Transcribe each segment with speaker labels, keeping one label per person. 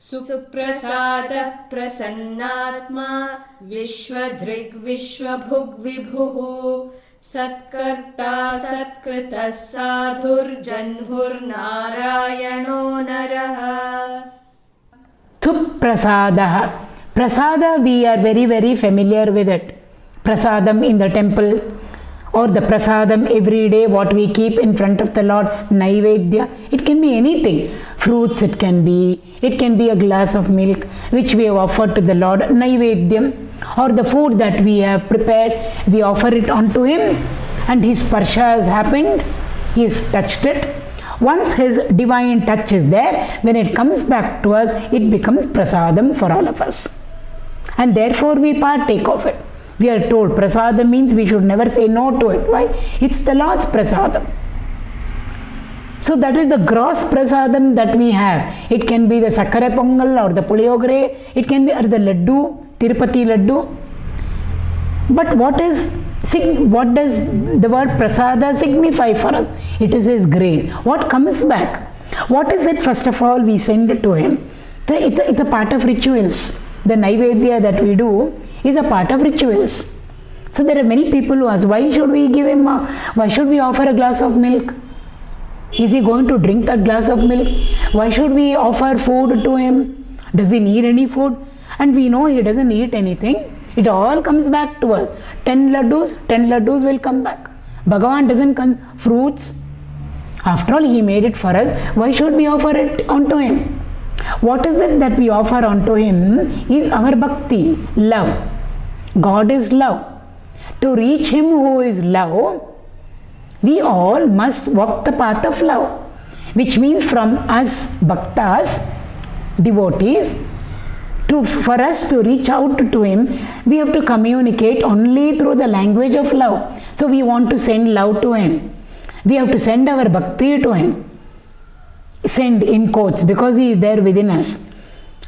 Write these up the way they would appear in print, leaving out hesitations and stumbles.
Speaker 1: suprasādaḥ prasannātmā viśvadhṛgviśvabhugvibhuḥ satkartā satkṛtaḥ sādhurjahnurnārāyaṇō naraḥ.
Speaker 2: Suprasādaḥ. Prasada, we are very, very familiar with it. Prasadam in the temple, or the prasadam every day, what we keep in front of the Lord, Naivedya. It can be anything. Fruits it can be a glass of milk which we have offered to the Lord, Naivedyam. Or the food that we have prepared, we offer it unto Him, and His sparsha has happened, He has touched it. Once His divine touch is there, when it comes back to us, it becomes prasadam for all of us. And therefore we partake of it. We are told prasadam means we should never say no to it. Why? It's the Lord's prasadam. So that is the gross prasadam that we have. It can be the sakara pongal or the puliyogre. It can be the laddu, Tirupati laddu. But what does the word prasada signify for us? It is His grace. What comes back? What is it? First of all, we send it to Him. It's a part of rituals. The Naivedya that we do is a part of rituals. So there are many people who ask, why should we give Him, why should we offer a glass of milk? Is He going to drink that glass of milk? Why should we offer food to Him? Does He need any food? And we know He doesn't eat anything. It all comes back to us. 10 laddus will come back. Bhagavan doesn't come fruits. After all, He made it for us. Why should we offer it unto Him? What is it that we offer unto Him is our bhakti, love. God is love. To reach Him who is love, we all must walk the path of love, which means from us bhaktas, devotees, for us to reach out to Him, we have to communicate only through the language of love. So we want to send love to Him. We have to send our bhakti to Him. Send in quotes, because He is there within us.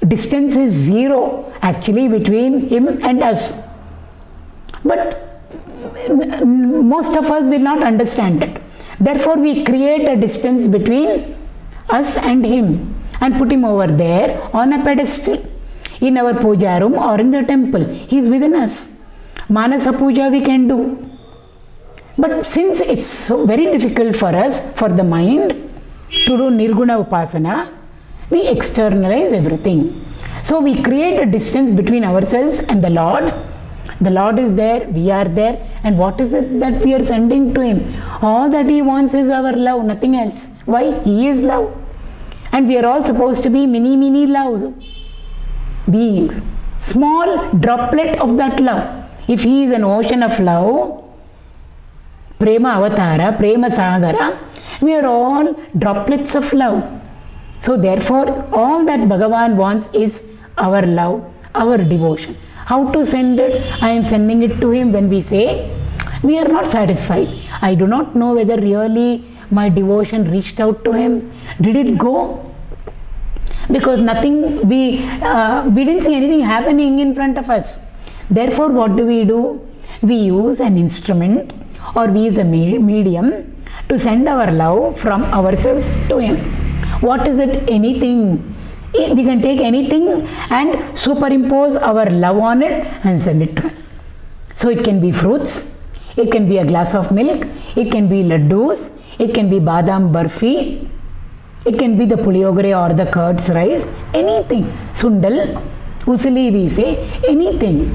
Speaker 2: Distance is zero actually between Him and us. But most of us will not understand it. Therefore we create a distance between us and Him and put Him over there on a pedestal. In our puja room or in the temple, He is within us. Manasa puja we can do. But since it's so very difficult for us, for the mind, to do nirguna upasana, we externalize everything. So we create a distance between ourselves and the Lord. The Lord is there, we are there, and what is it that we are sending to Him? All that He wants is our love, nothing else. Why? He is love. And we are all supposed to be mini loves. Beings, small droplet of that love. If He is an ocean of love, prema avatara, prema sagara, we are all droplets of love. So therefore all that Bhagavan wants is our love, our devotion. How to send it? I am sending it to Him. When we say we are not satisfied, I do not know whether really my devotion reached out to Him. Did it go? Because nothing, we didn't see anything happening in front of us. Therefore what do? We use an instrument, or we use a medium to send our love from ourselves to Him. What is it? Anything. We can take anything and superimpose our love on it and send it to Him. So it can be fruits, it can be a glass of milk, it can be laddus, it can be badam barfi, it can be the puliyogre or the curds rice, anything. Sundal, usuli we say, anything.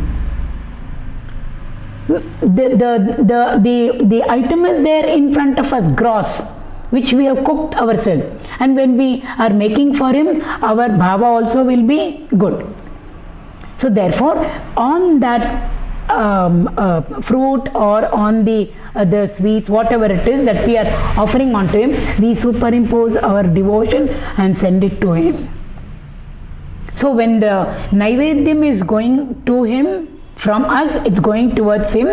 Speaker 2: The item is there in front of us, gross, which we have cooked ourselves. And when we are making for Him, our bhava also will be good. So therefore, on that fruit or on the sweets, whatever it is that we are offering onto Him, we superimpose our devotion and send it to Him. So when the Naivedyam is going to Him, from us it's going towards Him,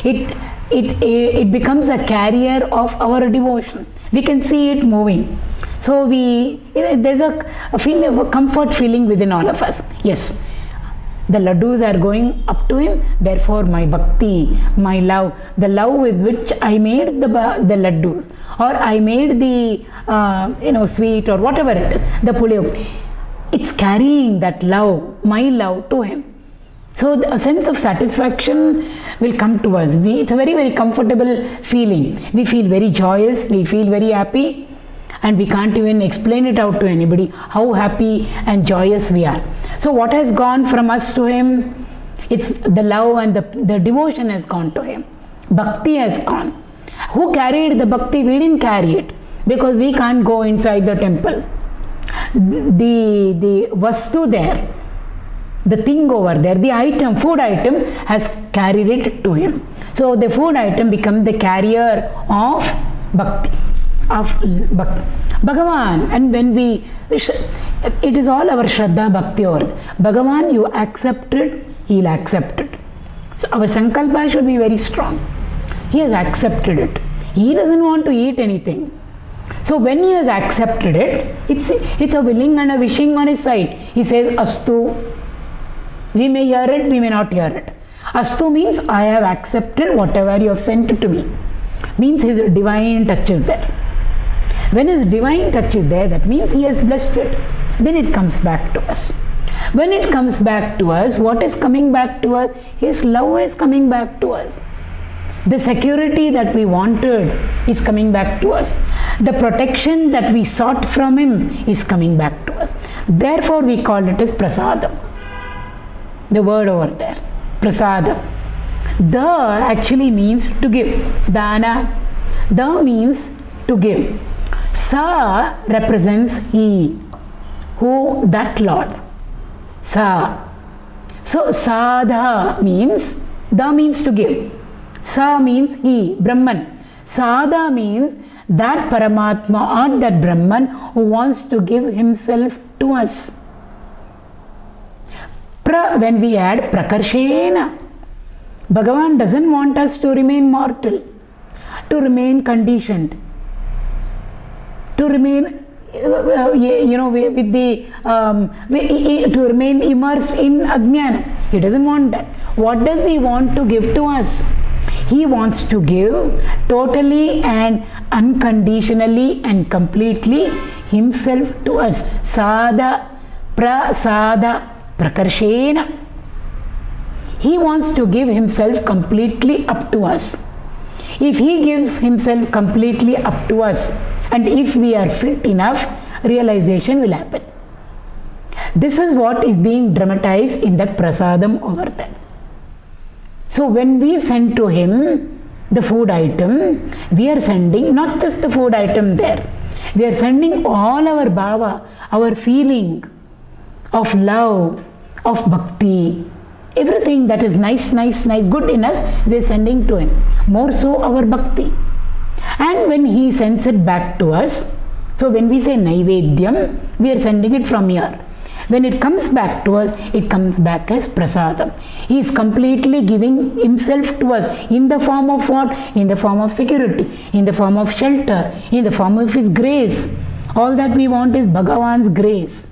Speaker 2: it becomes a carrier of our devotion. We can see it moving. So there's a feeling of a comfort feeling within all of us. Yes, the laddus are going up to Him, therefore my bhakti, my love, the love with which I made the laddus, or I made the sweet or whatever it is, the puliyogre, it's carrying that love, my love to him. So a sense of satisfaction will come to us. It's a very, very comfortable feeling. We feel very joyous, we feel very happy, and we can't even explain it out to anybody how happy and joyous we are. So what has gone from us to him? It's the love and the devotion has gone to him. Bhakti has gone. Who carried the bhakti? We didn't carry it because we can't go inside the temple. The vastu there, the thing over there, the item, food item has carried it to him. So the food item becomes the carrier of bhakti, Bhagavan. And when it is all our Shraddha Bhakti over there. Bhagavan, you accept it, he'll accept it. So our sankalpa should be very strong. He has accepted it. He doesn't want to eat anything. So when he has accepted it, it's a willing and a wishing on his side. He says, Astu. We may hear it, we may not hear it. Astu means I have accepted whatever you have sent to me. Means his divine touch is there. When his divine touch is there, that means he has blessed it. Then it comes back to us. When it comes back to us, what is coming back to us? His love is coming back to us. The security that we wanted is coming back to us. The protection that we sought from him is coming back to us. Therefore, we call it as prasadam. The word over there, prasadam. Da actually means to give. Dana. Da means to give. Sa represents he, who, that Lord. Sa. So, sadha means, da means to give. Sa means he, Brahman. Sada means that Paramatma or that Brahman who wants to give himself to us. When we add prakarshena, Bhagavan doesn't want us to remain mortal, to remain conditioned, to remain to remain immersed in ajnana. He doesn't want that. What does he want to give to us? He wants to give totally and unconditionally and completely himself to us. Sada, prasada, prakarshena. He wants to give himself completely up to us. If he gives himself completely up to us, and if we are fit enough, realization will happen. This is what is being dramatized in that prasadam over there. So when we send to him the food item, we are sending not just the food item there. We are sending all our bhava, our feeling of love, of bhakti, everything that is nice, good in us, we are sending to him. More so our bhakti. And when he sends it back to us, so when we say naivedyam, we are sending it from here. When it comes back to us, it comes back as prasadam. He is completely giving himself to us in the form of what? In the form of security, in the form of shelter, in the form of his grace. All that we want is Bhagavan's grace.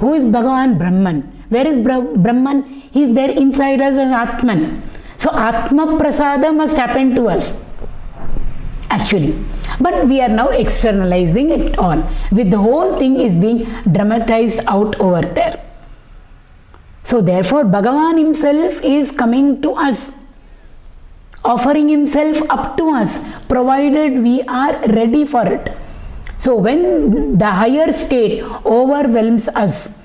Speaker 2: Who is Bhagavan? Brahman. Where is Brahman? He is there inside us as Atman. So Atma Prasada must happen to us. Actually. But we are now externalizing it all. With the whole thing is being dramatized out over there. So therefore Bhagavan himself is coming to us, offering himself up to us, provided we are ready for it. So when the higher state overwhelms us,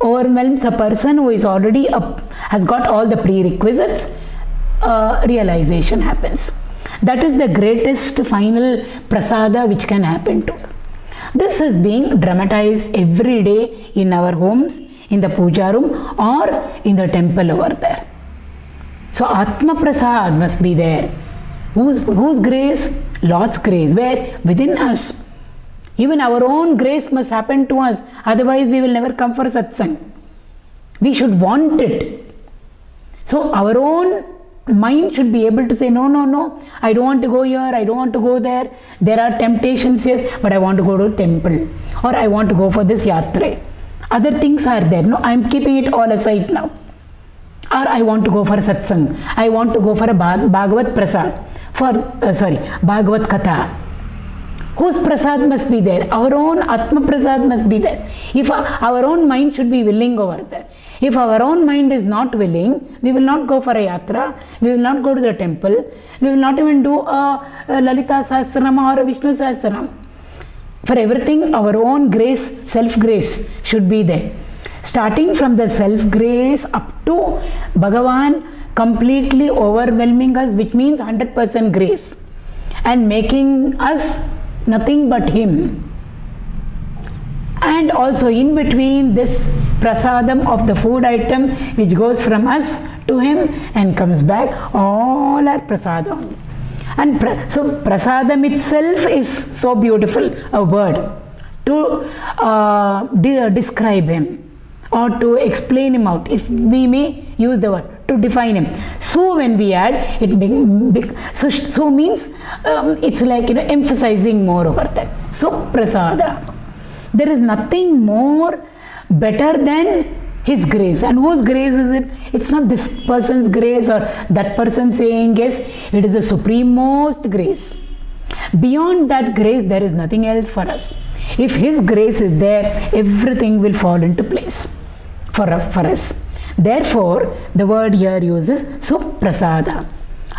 Speaker 2: overwhelms a person who is already has got all the prerequisites, realization happens. That is the greatest final prasada which can happen to us. This is being dramatized every day in our homes, in the puja room or in the temple over there. So Atma Prasad must be there. Whose grace? Lord's grace. Where? Within us. Even our own grace must happen to us. Otherwise we will never come for satsang. We should want it. So our own mind should be able to say, no, I don't want to go here, I don't want to go there. There are temptations, yes, but I want to go to temple. Or I want to go for this yatra. Other things are there. No, I am keeping it all aside now. Or I want to go for satsang. I want to go for a Bhagavat Prasad. Bhagavat Katha. Whose prasad must be there? Our own Atma prasad must be there. If our own mind should be willing over there. If our own mind is not willing, we will not go for a yatra, we will not go to the temple, we will not even do a Lalita Sahasranama or a Vishnu Sahasranama. For everything, our own grace, self-grace should be there. Starting from the self-grace up to Bhagavan completely overwhelming us, which means 100% grace, and making us nothing but Him. And also in between this prasadam of the food item which goes from us to Him and comes back, all are prasadam. And so prasadam itself is so beautiful a word to describe Him or to explain Him out, if we may use the word, to define Him. So when we add, so means it's like emphasizing more over that. So prasada. There is nothing more better than His grace. And whose grace is it? It's not this person's grace or that person saying yes. It is the supremest grace. Beyond that grace, there is nothing else for us. If His grace is there, everything will fall into place for us. Therefore, the word here uses suprasādaḥ.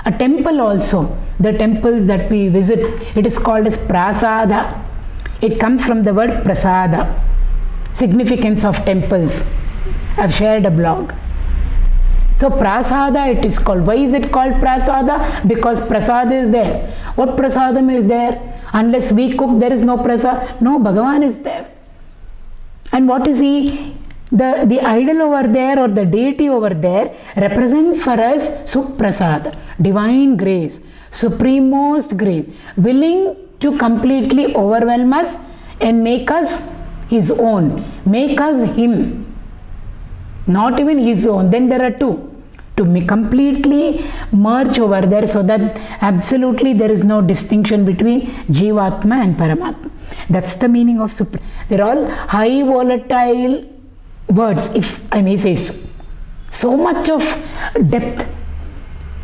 Speaker 2: A temple also, the temples that we visit, it is called as prasādaḥ. It comes from the word prasada, significance of temples. I've shared a blog. So prasada it is called. Why is it called prasada? Because prasad is there. What prasadam is there? Unless we cook, there is no prasad. No, Bhagavan is there. And what is He? The idol over there or the deity over there represents for us suprasādaḥ, divine grace, supremest grace, willing to completely overwhelm us and make us His own, make us Him, not even His own. Then there are two, to completely merge over there, so that absolutely there is no distinction between Jivatma and Paramatma. That's the meaning of supra. They're all high volatile words, if I may say so. So much of depth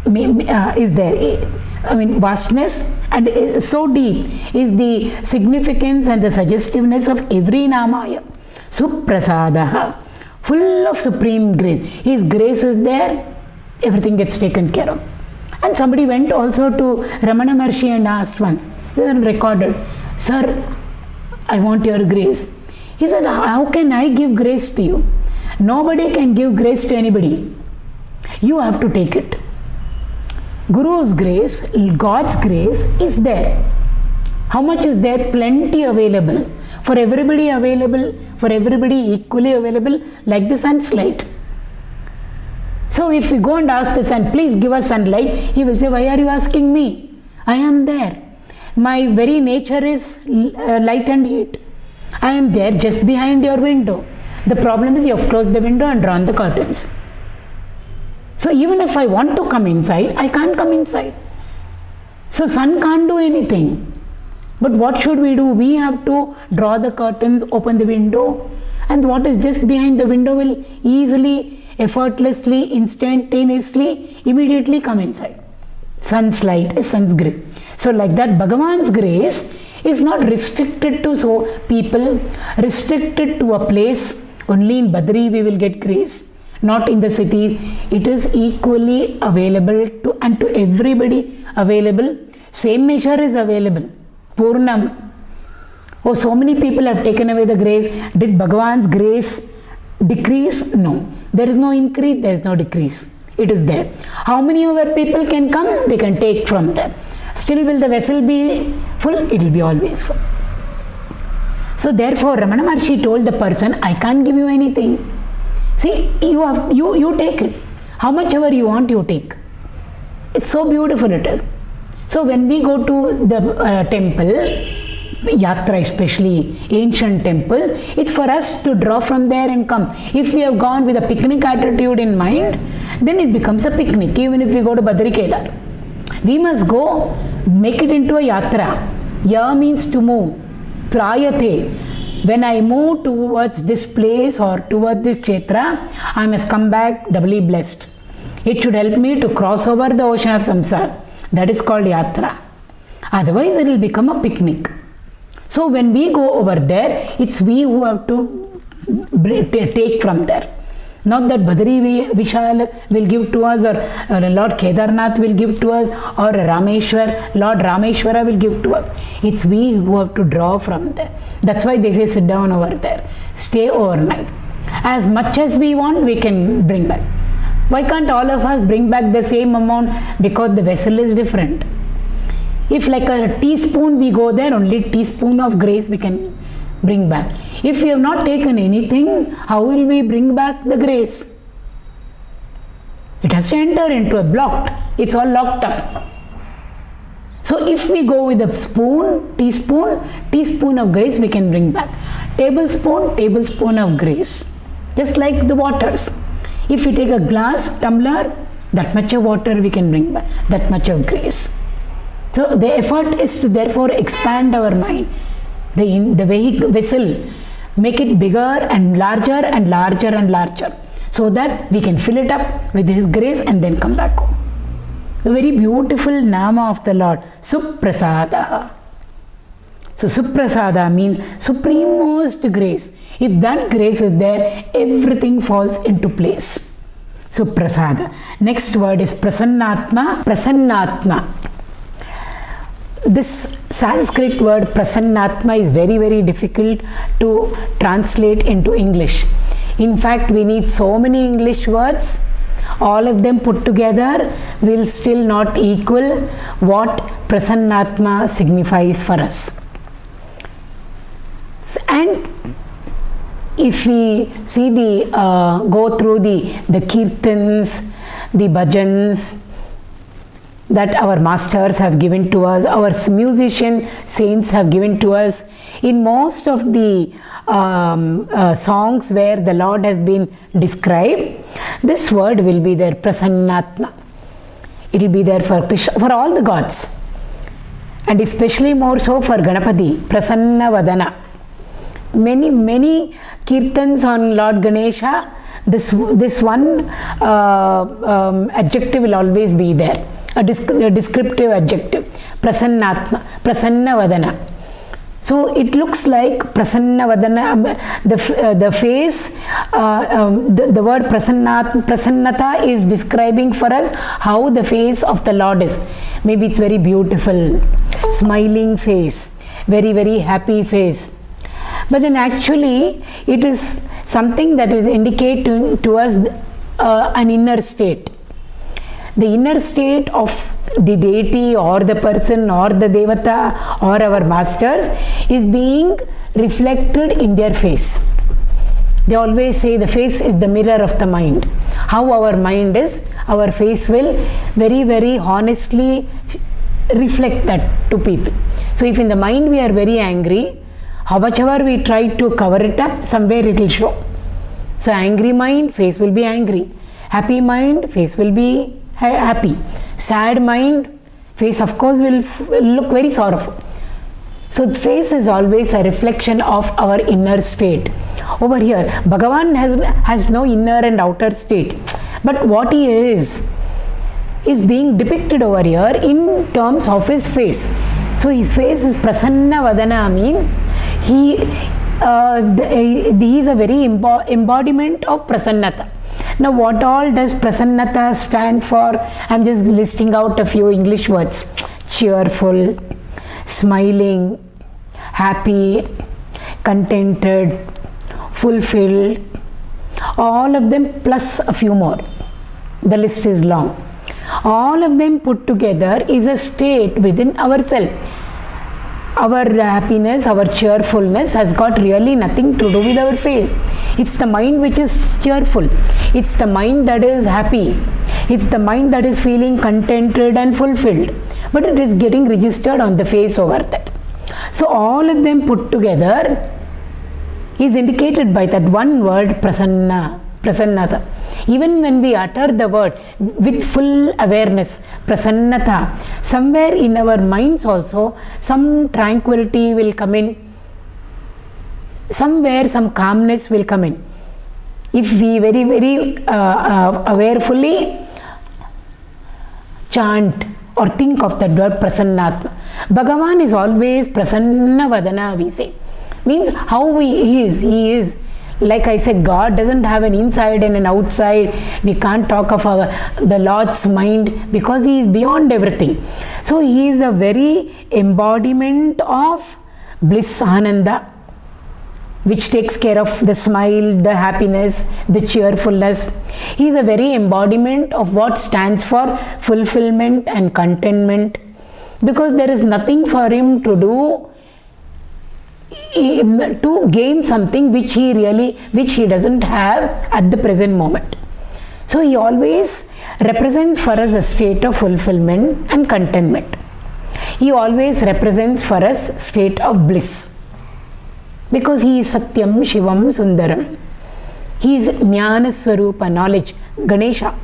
Speaker 2: is there. I mean, vastness and so deep is the significance and the suggestiveness of every namaya. Suprasādaḥ, full of supreme grace. His grace is there, everything gets taken care of. And somebody went also to Ramana Maharshi and asked once, recorded, "Sir, I want your grace." He said, "How can I give grace to you? Nobody can give grace to anybody. You have to take it." Guru's grace, God's grace is there. How much is there? Plenty available. For everybody available, for everybody equally available, like the sun's light. So if we go and ask the sun, "Please give us sunlight," he will say, "Why are you asking me? I am there. My very nature is light and heat. I am there just behind your window. The problem is you have closed the window and drawn the curtains. So even if I want to come inside, I can't come inside. So sun can't do anything. But what should we do? We have to draw the curtains, open the window, and what is just behind the window will easily, effortlessly, instantaneously, immediately come inside. Sun's light is sun's grace. So like that, Bhagavan's grace is not restricted to people, restricted to a place. Only in Badri we will get grace, not in the city. It is equally available to everybody available. Same measure is available. Purnam. Oh, so many people have taken away the grace. Did Bhagavan's grace decrease? No. There is no increase, there is no decrease. It is there. How many other people can come? They can take from there. Still will the vessel be full? It will be always full. So therefore Ramana Maharshi told the person, "I can't give you anything. See, you take it. How much ever you want, you take." It's so beautiful it is. So when we go to the temple, yatra especially, ancient temple, it's for us to draw from there and come. If we have gone with a picnic attitude in mind, then it becomes a picnic, even if we go to Badri Kedar. We must go, make it into a yatra. Ya means to move. Trayate. When I move towards this place or towards the kshetra, I must come back doubly blessed. It should help me to cross over the ocean of samsara. That is called yatra. Otherwise it will become a picnic. So when we go over there, it's we who have to take from there. Not that Badri Vishal will give to us, or Lord Kedarnath will give to us, or Lord Rameshwara will give to us. It's we who have to draw from there. That's why they say sit down over there, stay overnight. As much as we want, we can bring back. Why can't all of us bring back the same amount? Because the vessel is different. If like a teaspoon we go there, only teaspoon of grace we can bring back. If we have not taken anything, how will we bring back the grace? It has to enter into a blocked. It's all locked up. So if we go with a spoon, teaspoon of grace we can bring back. Tablespoon of grace. Just like the waters. If we take a glass, tumbler, that much of water we can bring back. That much of grace. So the effort is to therefore expand our mind. The vessel, make it bigger and larger and larger and larger, so that we can fill it up with His grace and then come back home. A very beautiful Nama of the Lord, suprasādaḥ. So suprasādaḥ means supremost grace. If that grace is there, everything falls into place. Suprasādaḥ. Next word is prasannātmā. Prasannātmā. This Sanskrit word prasannātmā is very, very difficult to translate into English. In fact, we need so many English words. All of them put together will still not equal what prasannātmā signifies for us. And if we see go through the kirtans, the bhajans that our masters have given to us, our musician saints have given to us, in most of the songs where the Lord has been described, this word will be there, prasannātmā. It will be there for Krishna, for all the gods, and especially more so for Ganapati, prasanna vadana. Many kirtans on Lord Ganesha, this one adjective will always be there. A descriptive adjective, prasannātmā, prasanna vadana. So it looks like prasanna vadana, the face, the word prasannata is describing for us how the face of the Lord is. Maybe it's very beautiful, smiling face, very, very happy face. But then actually it is something that is indicating to us an inner state. The inner state of the deity or the person or the devata or our masters is being reflected in their face. They always say the face is the mirror of the mind. How our mind is, our face will very, very honestly reflect that to people. So if in the mind we are very angry, how much ever we try to cover it up, somewhere it will show. So angry mind, face will be angry. Happy mind, face will be happy. Sad mind, face of course will look very sorrowful. So the face is always a reflection of our inner state. Over here, Bhagavan has no inner and outer state. But what he is being depicted over here in terms of his face. So his face is prasanna vadana, means he is a very embodiment of prasannata. Now what all does prasannata stand for? I am just listing out a few English words. Cheerful, smiling, happy, contented, fulfilled, all of them plus a few more. The list is long. All of them put together is a state within ourselves. Our happiness, our cheerfulness has got really nothing to do with our face. It's the mind which is cheerful. It's the mind that is happy. It's the mind that is feeling contented and fulfilled. But it is getting registered on the face over there. So all of them put together is indicated by that one word, prasannata. Even when we utter the word with full awareness, prasannata, somewhere in our minds also some tranquility will come in, somewhere some calmness will come in. If we very awarefully chant or think of that word prasannātmā. Bhagavan is always prasanna vadana, we say. Means how he is. Like I said, God doesn't have an inside and an outside. We can't talk of the Lord's mind because He is beyond everything. So He is the very embodiment of bliss, Ananda, which takes care of the smile, the happiness, the cheerfulness. He is the very embodiment of what stands for fulfillment and contentment, because there is nothing for Him to do to gain something which he doesn't have at the present moment. So He always represents for us a state of fulfillment and contentment. He always represents for us state of bliss, because He is Satyam, Shivam, Sundaram. He is Jnana Swarupa, knowledge, Ganesha.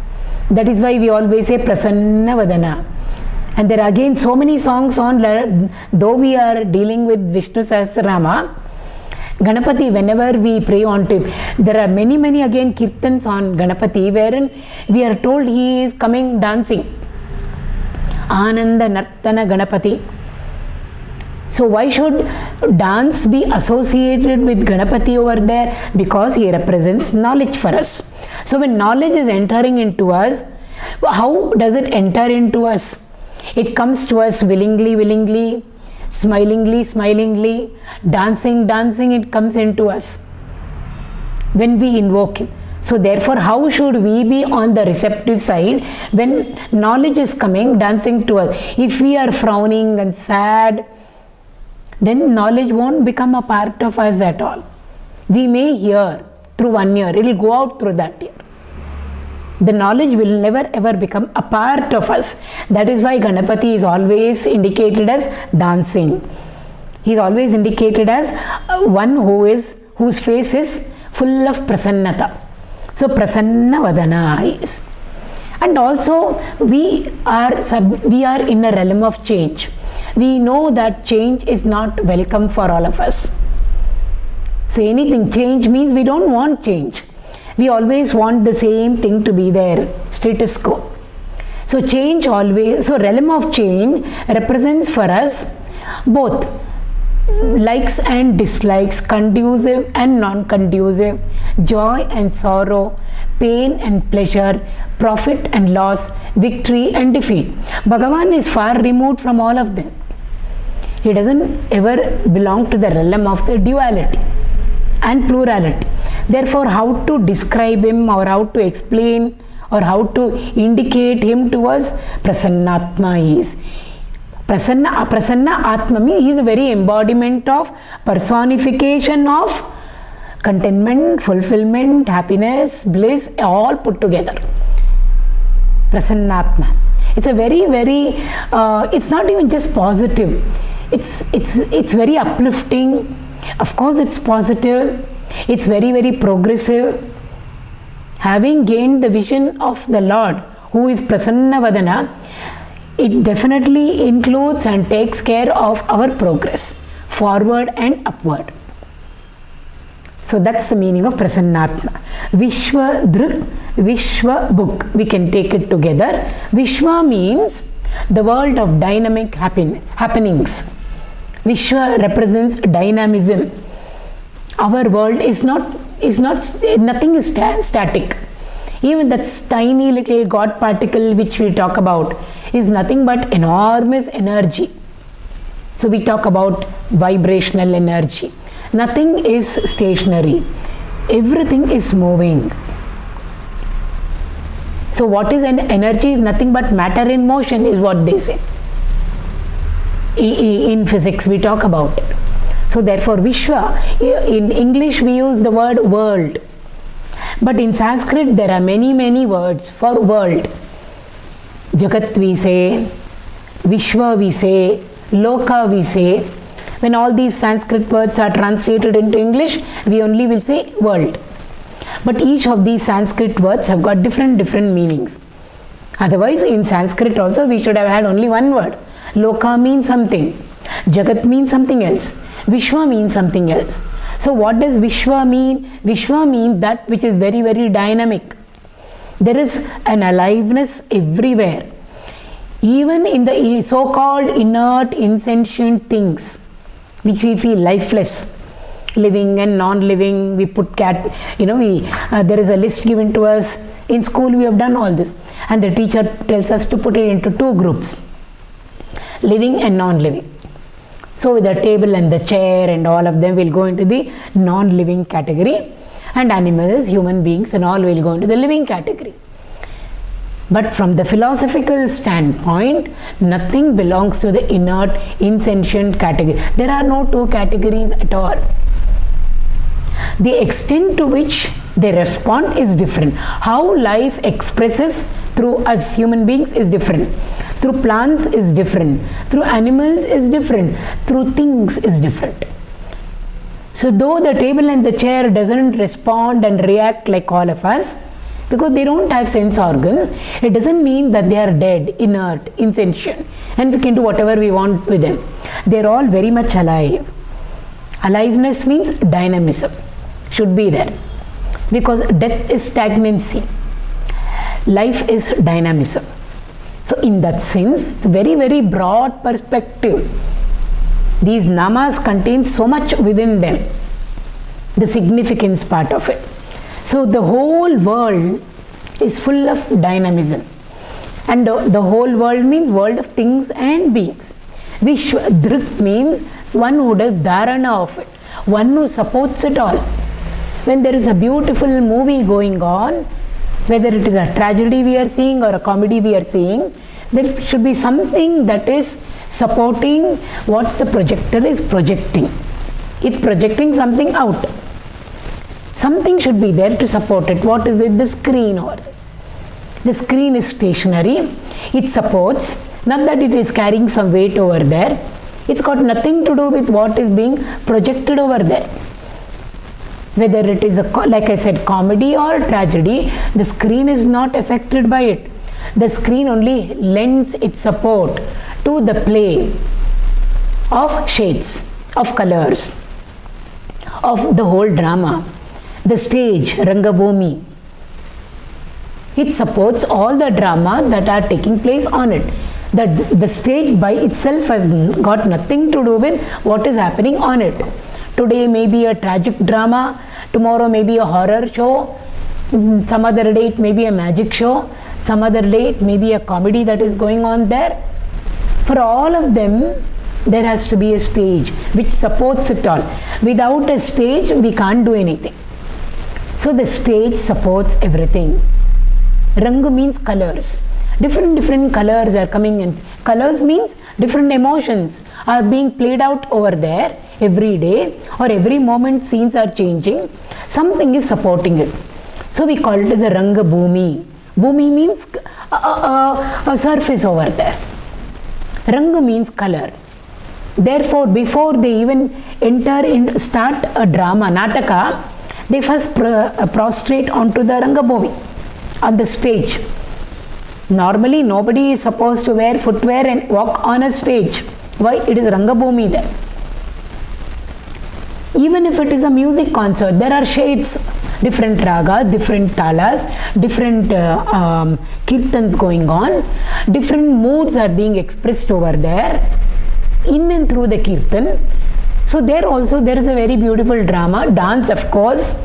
Speaker 2: That is why we always say Prasanna Vadana. And there are again so many songs on, though we are dealing with Vishnu Sahasranama, Ganapati, whenever we pray on to him, there are many again kirtans on Ganapati, wherein we are told he is coming dancing. Ananda Nartana Ganapati. So why should dance be associated with Ganapati over there? Because he represents knowledge for us. So when knowledge is entering into us, how does it enter into us? It comes to us willingly, smilingly, dancing, it comes into us when we invoke Him. So therefore, how should we be on the receptive side when knowledge is coming, dancing to us? If we are frowning and sad, then knowledge won't become a part of us at all. We may hear through one ear, it will go out through that ear. The knowledge will never ever become a part of us. That is why Ganapati is always indicated as dancing. He is always indicated as one whose face is full of prasannata. So prasanna vadana is. And also we are in a realm of change. We know that change is not welcome for all of us. So anything change means we don't want change. We always want the same thing to be there, status quo. So change always, so realm of change represents for us both likes and dislikes, conducive and non-conducive, joy and sorrow, pain and pleasure, profit and loss, victory and defeat. Bhagavan is far removed from all of them. He doesn't ever belong to the realm of the duality and plurality. Therefore, how to describe Him or how to explain or how to indicate Him to us? Prasannātmā is. Prasanna means He is the very embodiment of personification of contentment, fulfillment, happiness, bliss, all put together. Prasannātmā. It's a very, it's not even just positive. It's very uplifting. Of course, it's positive. It's very progressive. Having gained the vision of the Lord, who is Prasanna Vadana, it definitely includes and takes care of our progress, forward and upward. So that's the meaning of Prasannātmā. Viśvadhṛgviśvabhugvibhuḥ. We can take it together. Vishwa means the world of dynamic happenings. Vishwa represents dynamism. Our world is not nothing is static. Even that tiny little God particle which we talk about is nothing but enormous energy. So we talk about vibrational energy. Nothing is stationary. Everything is moving. So what is an energy is nothing but matter in motion, is what they say. In physics we talk about it. So therefore Vishwa, in English we use the word world. But in Sanskrit there are many words for world. Jagat we say, Vishwa we say, Loka we say. When all these Sanskrit words are translated into English, we only will say world. But each of these Sanskrit words have got different meanings. Otherwise, in Sanskrit also we should have had only one word. Loka means something. Jagat means something else. Vishwa means something else. So what does Vishwa mean? Vishwa means that which is very dynamic. There is an aliveness everywhere. Even in the so-called inert, insentient things, which we feel lifeless, living and non-living, we put there is a list given to us. In school we have done all this, and the teacher tells us to put it into two groups, living and non-living. So the table and the chair and all of them will go into the non-living category, and animals, human beings and all will go into the living category. But from the philosophical standpoint, nothing belongs to the inert, insentient category. There are no two categories at all. The extent to which they respond is different. How life expresses through us human beings is different. Through plants is different. Through animals is different. Through things is different. So though the table and the chair doesn't respond and react like all of us, because they don't have sense organs, it doesn't mean that they are dead, inert, insentient, and we can do whatever we want with them. They're all very much alive. Aliveness means dynamism should be there, because death is stagnancy, life is dynamism. So in that sense, it's a very, very broad perspective. These namas contain so much within them, the significance part of it. So the whole world is full of dynamism, and the whole world means world of things and beings. Viśvadhṛgviśvabhugvibhuḥ means one who does dharana of it, one who supports it all. When there is a beautiful movie going on, whether it is a tragedy we are seeing or a comedy we are seeing, there should be something that is supporting what the projector is projecting. It's projecting something out. Something should be there to support it. What is it? The screen. Or the screen is stationary. It supports, not that it is carrying some weight over there. It's got nothing to do with what is being projected over there. Whether it is like I said, comedy or tragedy, the screen is not affected by it. The screen only lends its support to the play of shades, of colors, of the whole drama. The stage, Rangabhumi, it supports all the drama that are taking place on it. The stage by itself has got nothing to do with what is happening on it. Today may be a tragic drama, tomorrow may be a horror show, some other day it may be a magic show, some other day it may be a comedy that is going on there. For all of them, there has to be a stage which supports it all. Without a stage, we can't do anything. So the stage supports everything. Rang means colors. Different colors are coming in. Colors means different emotions are being played out over there every day, or every moment scenes are changing. Something is supporting it. So we call it as a Ranga Bhumi. Bhumi means a surface over there. Ranga means color. Therefore, before they even start a drama, Nataka, they first prostrate onto the Rangabhumi, on the stage. Normally, nobody is supposed to wear footwear and walk on a stage. Why? It is Rangabhumi there. Even if it is a music concert, there are shades, different ragas, different talas, different kirtans going on, different moods are being expressed over there, in and through the kirtan. So there also there is a very beautiful drama, dance of course.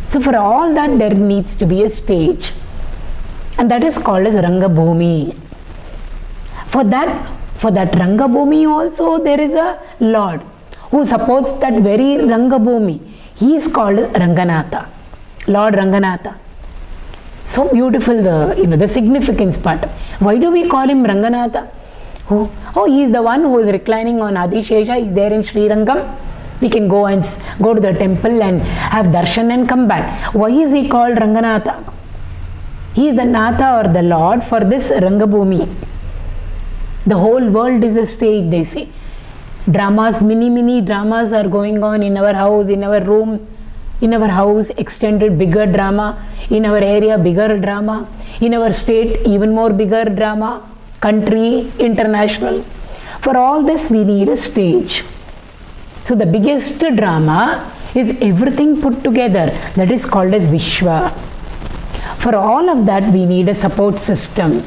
Speaker 2: So for all that there needs to be a stage, and that is called as Rangabhumi. For that Rangabhumi also there is a Lord who supports that very Rangabhumi. He is called Ranganatha, Lord Ranganatha. So beautiful the significance part. Why do we call him Ranganatha? He is the one who is reclining on Adishesha. He is there in Sri Rangam. We can go to the temple and have darshan and come back. Why is he called Ranganatha? He is the Natha or the Lord for this Rangabhumi. The whole world is a stage, they say. Dramas, mini dramas are going on in our house, in our room, in our house, extended bigger drama, in our area bigger drama, in our state even more bigger drama, country, international. For all this we need a stage. So the biggest drama is everything put together, that is called as Vishwa. For all of that we need a support system.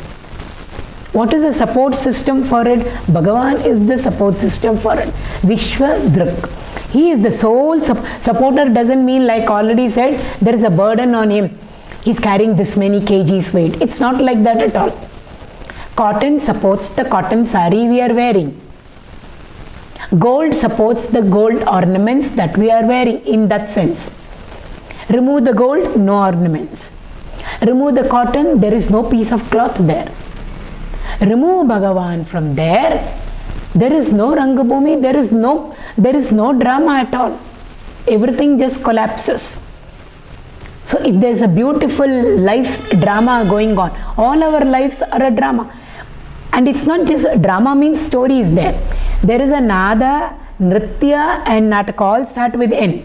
Speaker 2: What is the support system for it? Bhagavan is the support system for it. Viśvadhṛgviśvabhugvibhuḥ. He is the sole supporter. Doesn't mean, like already said, there is a burden on him. He's carrying this many kgs weight. It's not like that at all. Cotton supports the cotton sari we are wearing. Gold supports the gold ornaments that we are wearing in that sense. Remove the gold, no ornaments. Remove the cotton, there is no piece of cloth there. Remove Bhagavan from there, there is no Rangabhumi, there is no drama at all. Everything just collapses. So if there is a beautiful life's drama going on, all our lives are a drama. And it's not just drama, means story is there. There is a nada, nritya and nataka, all start with N.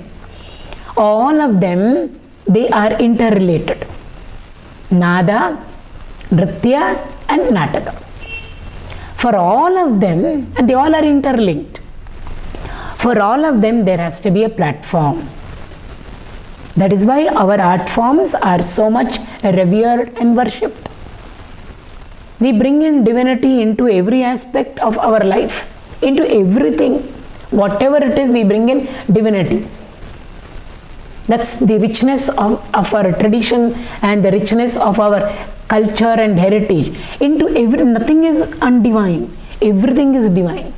Speaker 2: All of them, they are interrelated. Nada, nritya and nataka. For all of them, and they all are interlinked. For all of them, there has to be a platform. That is why our art forms are so much revered and worshipped. We bring in divinity into every aspect of our life, into everything. Whatever it is, we bring in divinity. That's the richness of our tradition and the richness of our culture and heritage. Nothing is undivine. Everything is divine.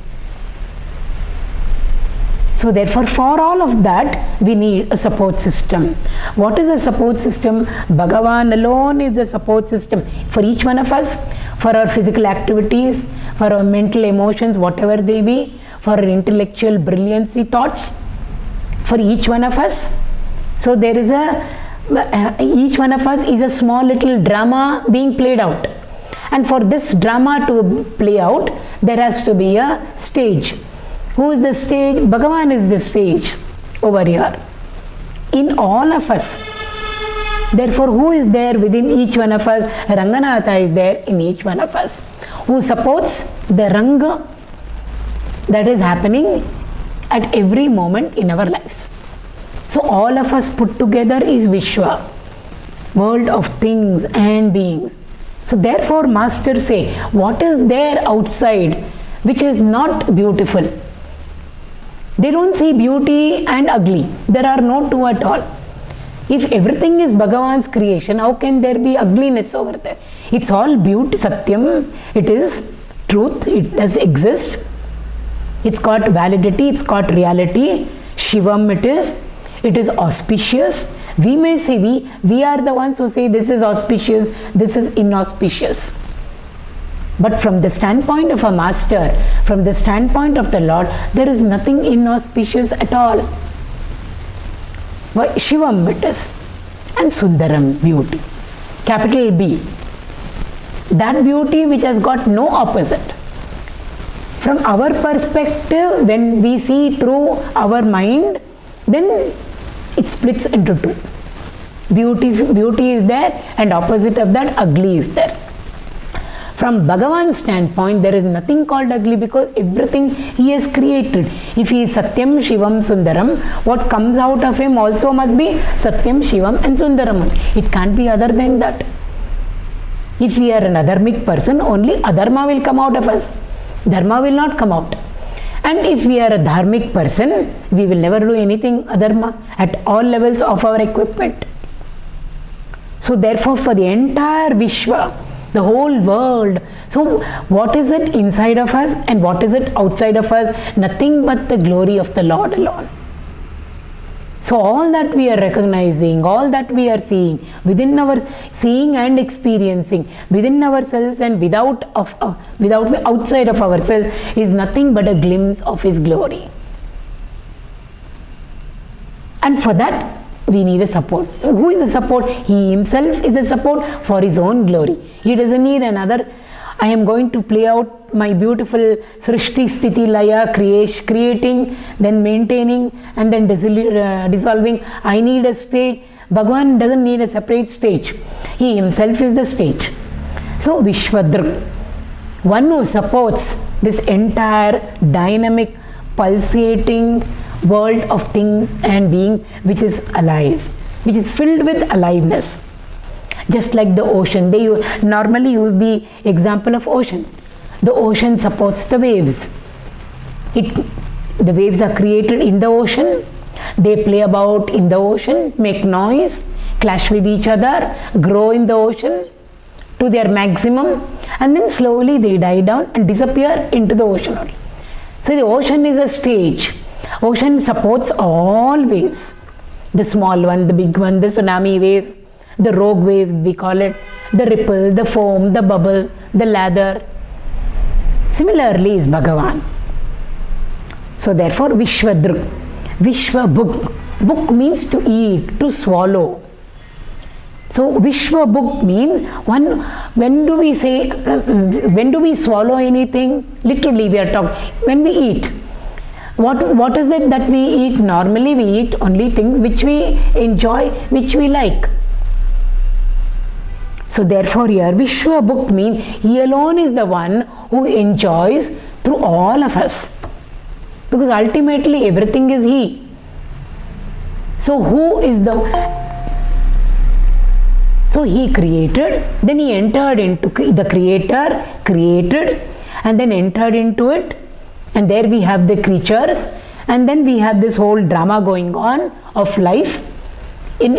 Speaker 2: So therefore, for all of that, we need a support system. What is a support system? Bhagavan alone is the support system for each one of us, for our physical activities, for our mental emotions, whatever they be, for our intellectual brilliancy thoughts, for each one of us. So there is each one of us is a small little drama being played out. And for this drama to play out, there has to be a stage. Who is the stage? Bhagavan is the stage over here. In all of us. Therefore, who is there within each one of us? Ranganatha is there in each one of us. Who supports the Ranga that is happening at every moment in our lives. So all of us put together is Vishwa, world of things and beings. So therefore, masters say, what is there outside which is not beautiful? They don't see beauty and ugly. There are no two at all. If everything is Bhagavan's creation, how can there be ugliness over there? It's all beauty, Satyam. It is truth. It does exist. It's got validity. It's got reality. Shivam it is. It is auspicious. We may say, we are the ones who say this is auspicious, this is inauspicious. But from the standpoint of a master, from the standpoint of the Lord, there is nothing inauspicious at all. Why? Shivam it is. And Sundaram, beauty. Capital B. That beauty which has got no opposite. From our perspective, when we see through our mind, then it splits into two. Beauty is there, and opposite of that, ugly is there. From Bhagavan's standpoint, there is nothing called ugly because everything he has created. If he is Satyam, Shivam, Sundaram, what comes out of him also must be Satyam, Shivam and Sundaram. It can't be other than that. If we are an adharmic person, only adharma will come out of us. Dharma will not come out. And if we are a dharmic person, we will never do anything adharma at all levels of our equipment. So therefore, for the entire Vishwa, the whole world, so what is it inside of us and what is it outside of us? Nothing but the glory of the Lord alone. So all that we are recognizing, all that we are seeing, within our seeing and experiencing, within ourselves and without outside of ourselves, is nothing but a glimpse of His glory. And for that, we need a support. Who is the support? He himself is a support for his own glory. He doesn't need another. I am going to play out my beautiful Srishti Sthiti Laya, creating, then maintaining, and then dissolving. I need a stage. Bhagavan doesn't need a separate stage. He himself is the stage. So Viśvadhṛgviśvabhugvibhuḥ, one who supports this entire dynamic, pulsating world of things and being which is alive, which is filled with aliveness. Just like the ocean, they normally use the example of ocean. The ocean supports the waves. The waves are created in the ocean. They play about in the ocean, make noise, clash with each other, grow in the ocean to their maximum, and then slowly they die down and disappear into the ocean. So the ocean is a stage. Ocean supports all waves. The small one, the big one, the tsunami waves, the rogue waves we call it, the ripple, the foam, the bubble, the lather. Similarly is Bhagavan. So therefore viśvadhṛgviśvabhugvibhuḥ. Bhuk means to eat, to swallow. So viśvabhugvibhuḥ means when do we swallow anything? Literally we are talking, when we eat. What is it that we eat? Normally we eat only things which we enjoy, which we like. So therefore here viśvabhugvibhuḥ means he alone is the one who enjoys through all of us. Because ultimately everything is he. So he created, then he entered into the creator, created, and then entered into it, and there we have the creatures, and then we have this whole drama going on of life in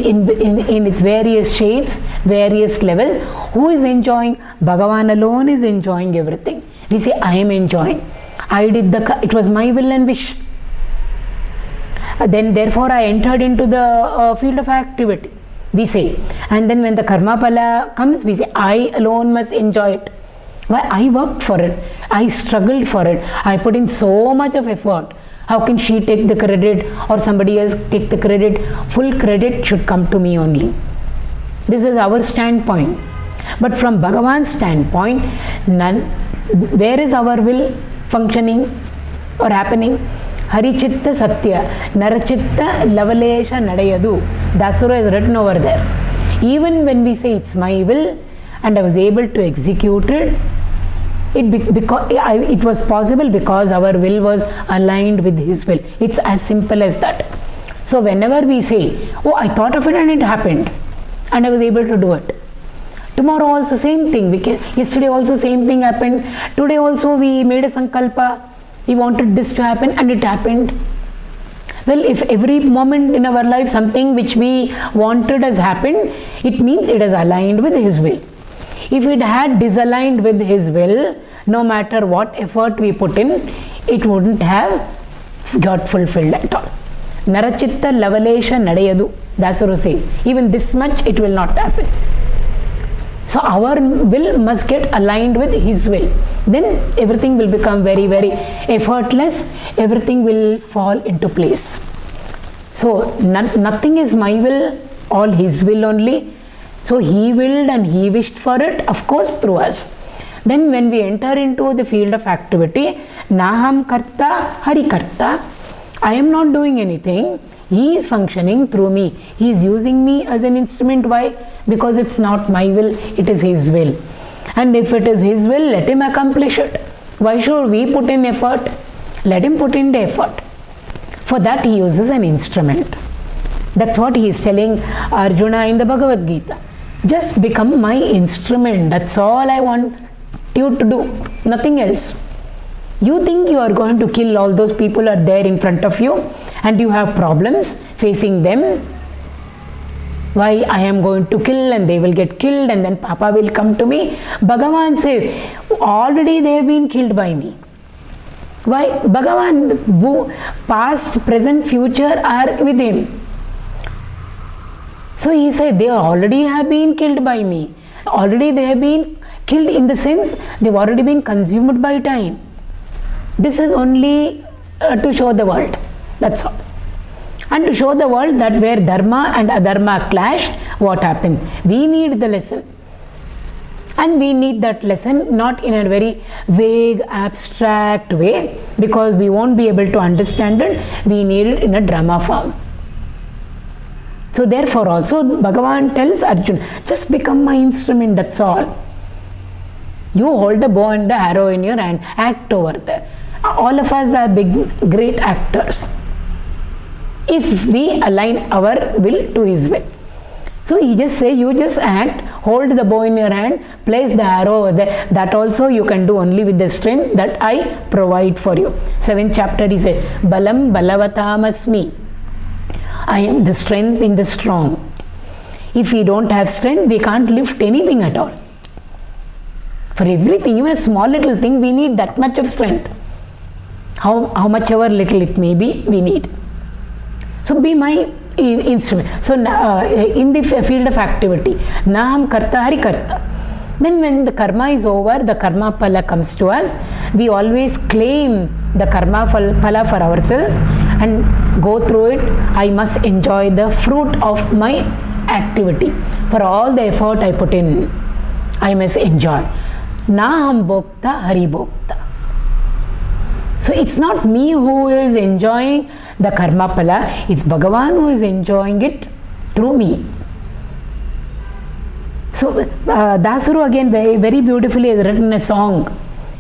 Speaker 2: its various shades, various levels. Who is enjoying? Bhagavan alone is enjoying everything. We say, I am enjoying. It was my will and wish. Then therefore I entered into the field of activity, we say. And then when the karma pala comes, we say, I alone must enjoy it. Why? I worked for it. I struggled for it. I put in so much of effort. How can she take the credit or somebody else take the credit? Full credit should come to me only. This is our standpoint. But from Bhagavan's standpoint, where is our will functioning or happening? Harichitta Satya, Narachitta Lavalesha Nadayadu. Dasura is written over there. Even when we say it's my will and I was able to execute it, it was possible because our will was aligned with his will. It's as simple as that. So whenever we say, oh, I thought of it and it happened and I was able to do it. Tomorrow also same thing. Yesterday also same thing happened. Today also we made a sankalpa. We wanted this to happen and it happened. Well, if every moment in our life something which we wanted has happened, it means it is aligned with his will. If it had disaligned with his will, no matter what effort we put in, it wouldn't have got fulfilled at all. Narachitta Lavalesha Nadayadu, Dasuru says, even this much it will not happen. So our will must get aligned with his will. Then everything will become very, very effortless. Everything will fall into place. So nothing is my will, all his will only. So he willed and he wished for it, of course, through us. Then when we enter into the field of activity, Naham Karta, Hari Karta, I am not doing anything. He is functioning through me. He is using me as an instrument. Why? Because it's not my will, it is his will. And if it is his will, let him accomplish it. Why should we put in effort? Let him put in the effort. For that he uses an instrument. That's what he is telling Arjuna in the Bhagavad Gita. Just become my instrument. That's all I want you to do. Nothing else. You think you are going to kill all those people are there in front of you and you have problems facing them. Why I am going to kill and they will get killed and then Papa will come to me. Bhagavan says, already they have been killed by me. Why? Bhagavan, past, present, future are with him. So he said, they already have been killed by me. Already they have been killed in the sense they have already been consumed by time. This is only to show the world. That's all. And to show the world that where dharma and adharma clash, what happens? We need the lesson. And we need that lesson not in a very vague, abstract way, because we won't be able to understand it. We need it in a drama form. So therefore also Bhagavan tells Arjuna, just become my instrument, that's all. You hold a bow and a arrow in your hand, act over there. All of us are big, great actors, if we align our will to his will. So he just say, you just act, hold the bow in your hand, place the arrow over there. That also you can do only with the strength that I provide for you. 7th chapter he says, Balam balavatam I am the strength in the strong. If we don't have strength, we can't lift anything at all. For everything, even a small little thing, we need that much of strength. How much ever little it may be, we need. So be my instrument. So in the field of activity, Naham karta hari karta. Then when the karma is over, the karma phala comes to us. We always claim the karma phala for ourselves and go through it. I must enjoy the fruit of my activity. For all the effort I put in, I must enjoy. Naham bhokta hari bhokta. So it's not me who is enjoying the karma phala, it's Bhagavan who is enjoying it through me. So Dasuru again very beautifully has written a song.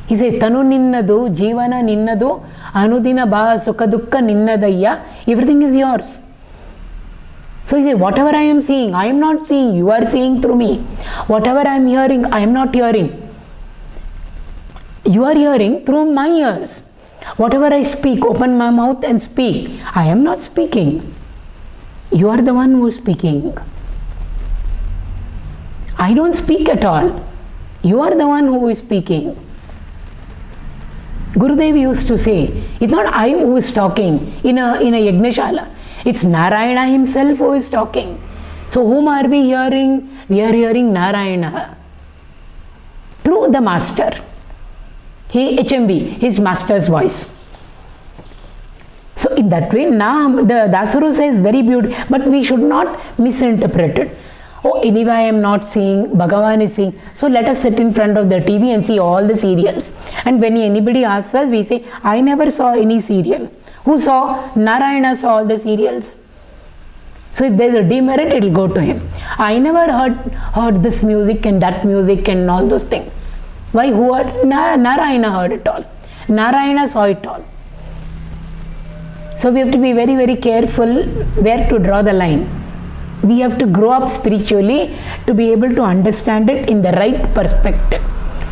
Speaker 2: He says, Tanu ninnadu, Jivana ninnadu, Anudina Bha Sukha Dukka ninnadayya, everything is yours. So he says, whatever I am seeing, I am not seeing, you are seeing through me. Whatever I am hearing, I am not hearing. You are hearing through my ears. Whatever I speak, open my mouth and speak, I am not speaking. You are the one who is speaking. I don't speak at all. You are the one who is speaking. Gurudev used to say, it's not I who is talking in a Yagnashala. It's Narayana himself who is talking. So whom are we hearing? We are hearing Narayana through the master. HMV, his master's voice. So in that way, now the Dasuru says very beautiful, but we should not misinterpret it. Oh, anyway I am not seeing, Bhagavan is seeing. So let us sit in front of the TV and see all the serials. And when anybody asks us, we say, I never saw any serial. Who saw? Narayana saw all the serials. So if there is a demerit, it will go to him. I never heard this music and that music and all those things. Why? Who heard? Narayana heard it all. Narayana saw it all. So we have to be very, very careful where to draw the line. We have to grow up spiritually to be able to understand it in the right perspective.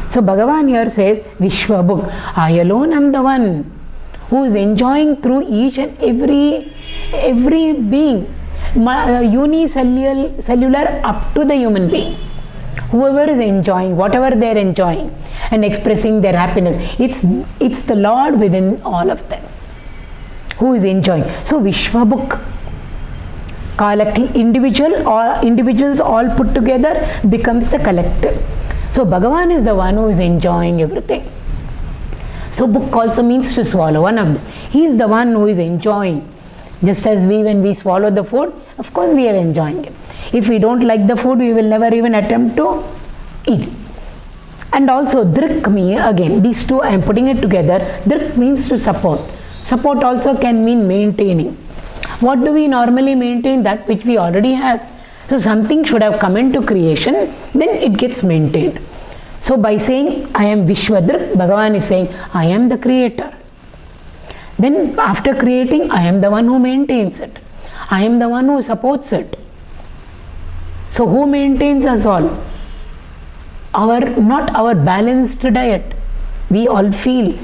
Speaker 2: So Bhagavan here says, Vishvabhug, I alone am the one who is enjoying through each and every being, unicellular up to the human being. Whoever is enjoying, whatever they are enjoying and expressing their happiness, it's the Lord within all of them who is enjoying. So Vishvabhug, individuals all put together becomes the collective. So Bhagavan is the one who is enjoying everything. So book also means to swallow, one of them. He is the one who is enjoying. Just as when we swallow the food, of course we are enjoying it. If we don't like the food, we will never even attempt to eat. And also dhrikmi, again, these two I am putting it together. Dhrik means to support. Support also can mean maintaining. What do we normally maintain? That which we already have. So something should have come into creation, then it gets maintained. So by saying I am Viśvadhṛgviśvabhugvibhuḥ, Bhagavan is saying I am the creator. Then after creating, I am the one who maintains it. I am the one who supports it. So who maintains us all? Not our balanced diet. We all feel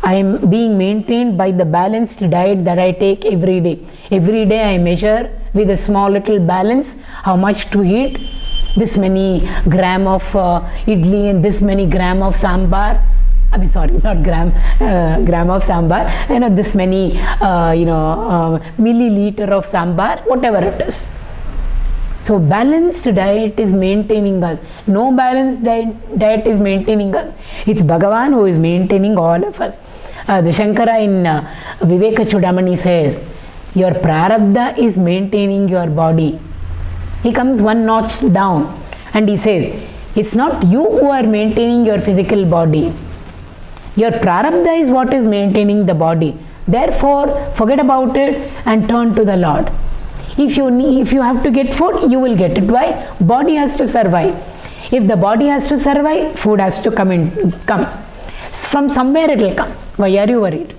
Speaker 2: I am being maintained by the balanced diet that I take every day. Every day I measure with a small little balance how much to eat. This many gram of idli and this many gram of sambar. I mean, sorry, not gram of sambar. This many, milliliter of sambar, whatever it is. So balanced diet is maintaining us. No balanced diet is maintaining us. It's Bhagavan who is maintaining all of us. The Shankara in Viveka Chudamani says, your prarabdha is maintaining your body. He comes one notch down and he says, it's not you who are maintaining your physical body. Your prarabdha is what is maintaining the body. Therefore, forget about it and turn to the Lord. If you have to get food, you will get it. Why? Body has to survive. If the body has to survive, food has to come. From somewhere it will come. Why are you worried?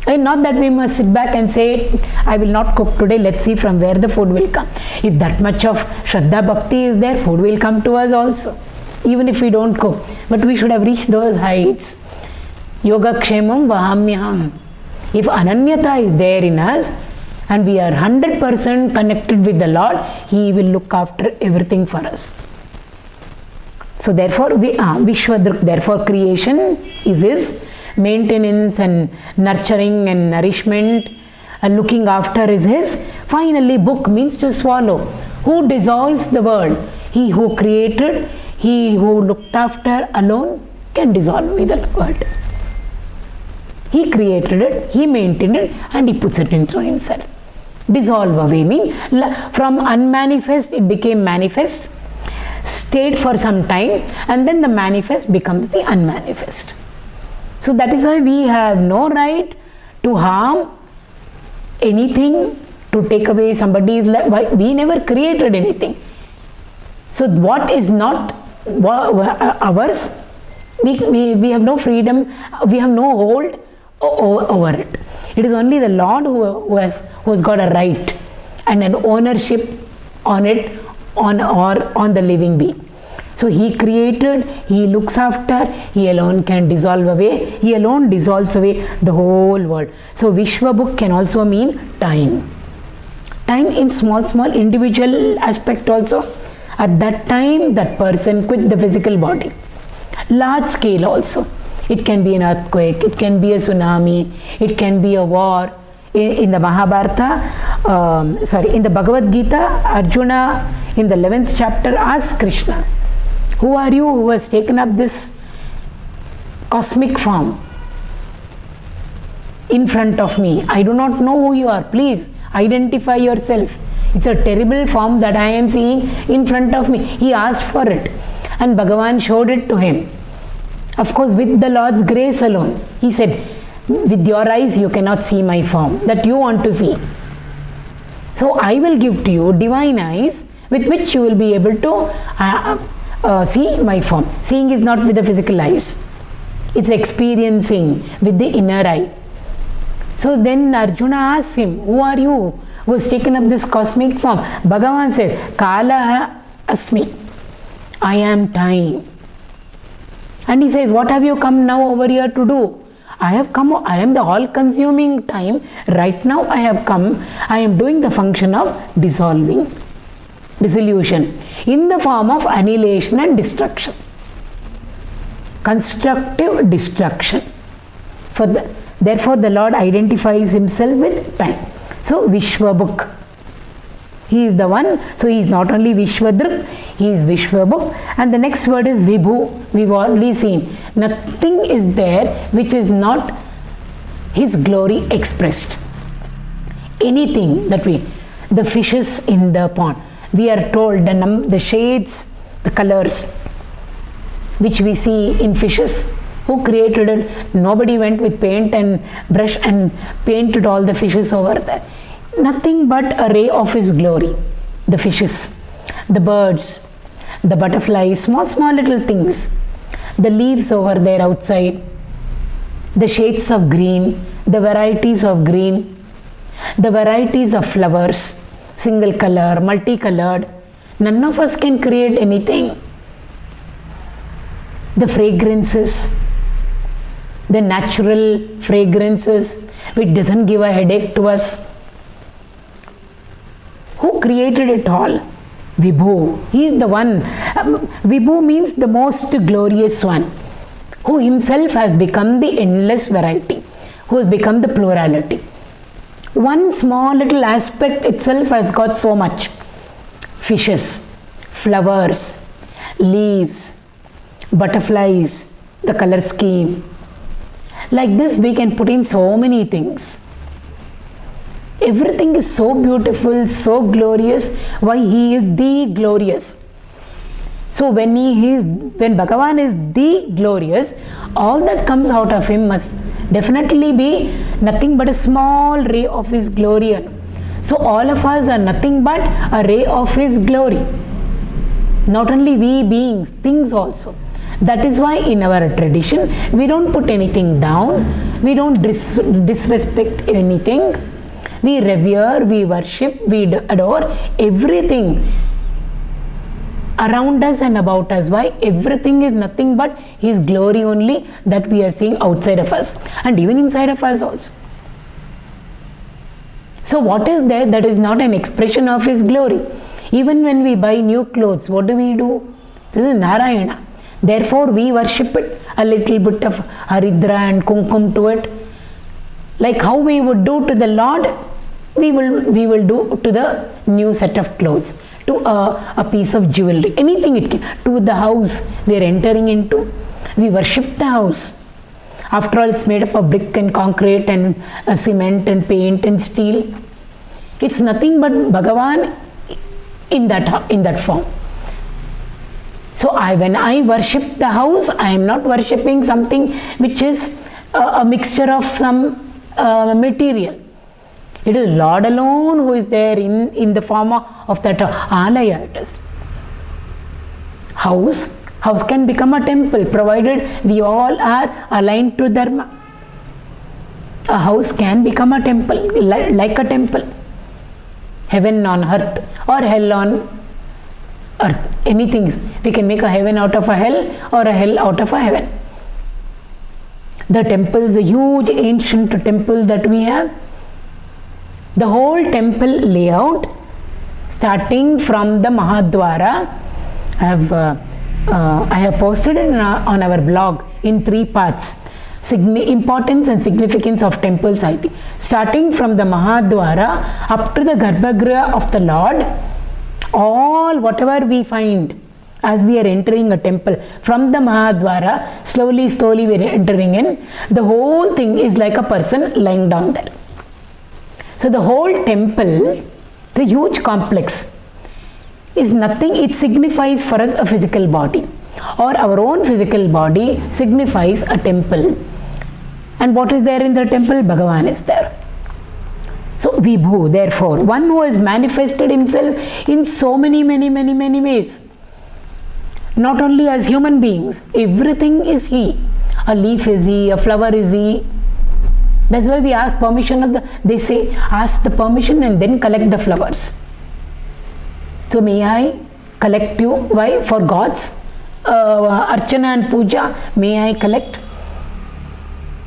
Speaker 2: And not that we must sit back and say, I will not cook today, let's see from where the food will come. If that much of Shraddha Bhakti is there, food will come to us also, even if we don't cook. But we should have reached those heights. Yoga Kshemam Vahamyaham. If Ananyata is there in us, and we are 100% connected with the Lord, He will look after everything for us. So therefore, viśvadhṛgviśvabhugvibhuḥ, therefore creation is His, maintenance and nurturing and nourishment and looking after is His. Finally, book means to swallow. Who dissolves the world? He who created, He who looked after alone can dissolve the world. He created it, He maintained it, and He puts it into Himself. Dissolve away means from unmanifest it became manifest, stayed for some time, and then the manifest becomes the unmanifest. So that is why we have no right to harm anything, to take away somebody's life. We never created anything. So what is not ours, we have no freedom, we have no hold over it. It is only the Lord who has got a right and an ownership on it, on the living being. So He created, He looks after, He alone can dissolve away, He alone dissolves away the whole world. So Vishwabhuk can also mean time. Time in small individual aspect also. At that time, that person quit the physical body. Large scale also. It can be an earthquake, it can be a tsunami, it can be a war. In the Mahabharata, in the Bhagavad Gita, Arjuna in the 11th chapter asks Krishna, who are you who has taken up this cosmic form in front of me? I do not know who you are. Please identify yourself. It's a terrible form that I am seeing in front of me. He asked for it and Bhagavan showed it to him. Of course, with the Lord's grace alone. He said, with your eyes you cannot see my form that you want to see. So I will give to you divine eyes with which you will be able to see my form. Seeing is not with the physical eyes. It's experiencing with the inner eye. So then Arjuna asks him, who are you who has taken up this cosmic form? Bhagavan said, Kala Asmi. I am time. And he says, what have you come now over here to do? I am the all-consuming time. Right now I have come, I am doing the function of dissolution in the form of annihilation and destruction. Constructive destruction. Therefore the Lord identifies Himself with time. So Vishwabhuk. He is the one, so He is not only Vishvadhṛgviśvabhugvibhuḥ, He is Vishwabhuk. And the next word is Vibhu. We've already seen. Nothing is there which is not His glory expressed. Anything that the fishes in the pond, we are told the shades, the colors which we see in fishes. Who created it? Nobody went with paint and brush and painted all the fishes over there. Nothing but a ray of His glory. The fishes, the birds, the butterflies, small little things. The leaves over there outside, the shades of green, the varieties of green, the varieties of flowers, single color, multicolored. None of us can create anything. The fragrances, the natural fragrances which doesn't give a headache to us. Who created it all? Vibhu. He is the one. Vibhu means the most glorious one, who Himself has become the endless variety, who has become the plurality. One small little aspect itself has got so much. Fishes, flowers, leaves, butterflies, the color scheme. Like this we can put in so many things. Everything is so beautiful, so glorious. Why? He is the glorious. So when Bhagavan is the glorious, all that comes out of Him must definitely be nothing but a small ray of His glory. So all of us are nothing but a ray of His glory. Not only we beings, things also. That is why in our tradition, we don't put anything down, we don't disrespect anything. We revere, we worship, we adore everything around us and about us. Why? Everything is nothing but His glory only that we are seeing outside of us and even inside of us also. So what is there that is not an expression of His glory? Even when we buy new clothes, what do? This is Narayana. Therefore we worship it, a little bit of haridra and kumkum to it. Like how we would do to the Lord, we will do to the new set of clothes, to a piece of jewelry, anything it can, to the house we are entering into. We worship the house. After all, it's made up of brick and concrete and cement and paint and steel. It's nothing but Bhagavan in that form. So when I worship the house, I am not worshipping something which is a mixture of some material. It is Lord alone who is there in the form of that alaya. It is house can become a temple provided we all are aligned to dharma. A house can become a temple, like a temple. Heaven on earth or hell on earth, anything. We can make a heaven out of a hell or a hell out of a heaven. The temple is a huge ancient temple that we have. The whole temple layout, starting from the Mahadwara, I have posted it on our blog in 3 parts. Importance and significance of temples, I think. Starting from the Mahadwara up to the Garbhagriha of the Lord, all whatever we find as we are entering a temple, from the Mahadwara, slowly we are entering in, the whole thing is like a person lying down there. So the whole temple, the huge complex, is nothing, it signifies for us a physical body, or our own physical body signifies a temple. And what is there in the temple? Bhagavan is there. So Vibhu, therefore, one who has manifested himself in so many ways. Not only as human beings, everything is He. A leaf is He, a flower is He. That's why we ask permission they say, ask the permission and then collect the flowers. So may I collect you? Why? For God's Archana and Puja, may I collect?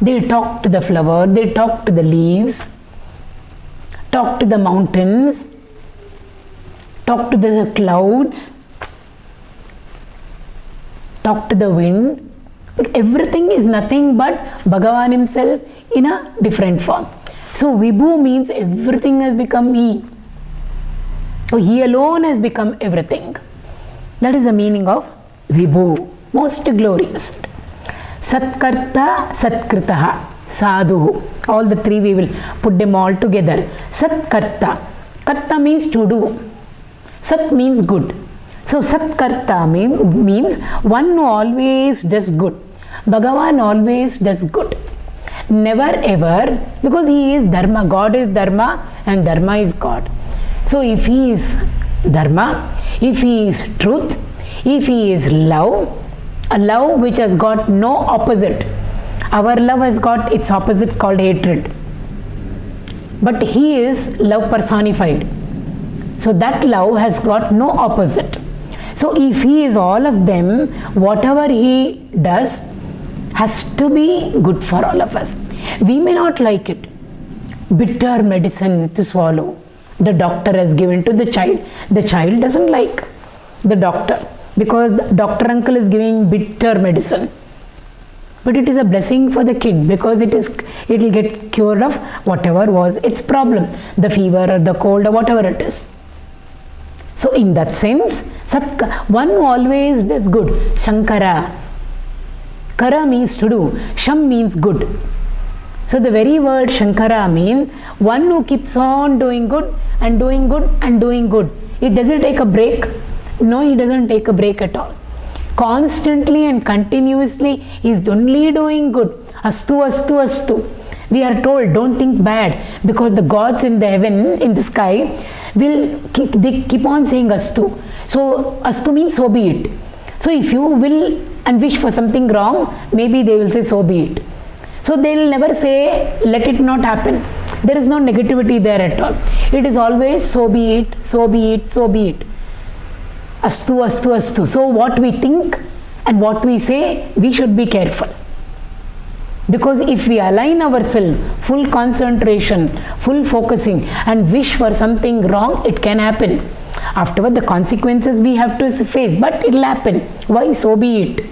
Speaker 2: They talk to the flower, they talk to the leaves, talk to the mountains, talk to the clouds, talk to the wind. Everything is nothing but Bhagavan Himself in a different form. So Vibhu means everything has become He. So He alone has become everything. That is the meaning of Vibhu, most glorious. Satkartā, satkrtaḥ, sadhu. All the 3 we will put them all together. Satkartā. Karta means to do. Sat means good. So satkartā means one who always does good. Bhagavan always does good. Never ever, because He is Dharma. God is Dharma and Dharma is God. So if He is Dharma, if He is truth, if He is love, a love which has got no opposite. Our love has got its opposite called hatred. But He is love personified. So that love has got no opposite. So if He is all of them, whatever He does has to be good for all of us. We may not like it. Bitter medicine to swallow. The doctor has given to the child. The child doesn't like the doctor because the doctor uncle is giving bitter medicine. But it is a blessing for the kid because it will get cured of whatever was its problem, the fever or the cold or whatever it is. So in that sense, one who always does good. Shankara. Kara means to do. Sham means good. So the very word Shankara means one who keeps on doing good and doing good and doing good. It doesn't take a break. No, he doesn't take a break at all. Constantly and continuously he is only doing good. Astu, astu, astu. We are told don't think bad because the gods in the heaven, in the sky, they keep on saying astu. So astu means so be it. So if you will and wish for something wrong, maybe they will say, so be it. So they will never say, let it not happen. There is no negativity there at all. It is always, so be it, so be it, so be it. Astu, astu, astu. So what we think and what we say, we should be careful. Because if we align ourselves, full concentration, full focusing, and wish for something wrong, it can happen. Afterward, the consequences we have to face, but it will happen. Why? So be it.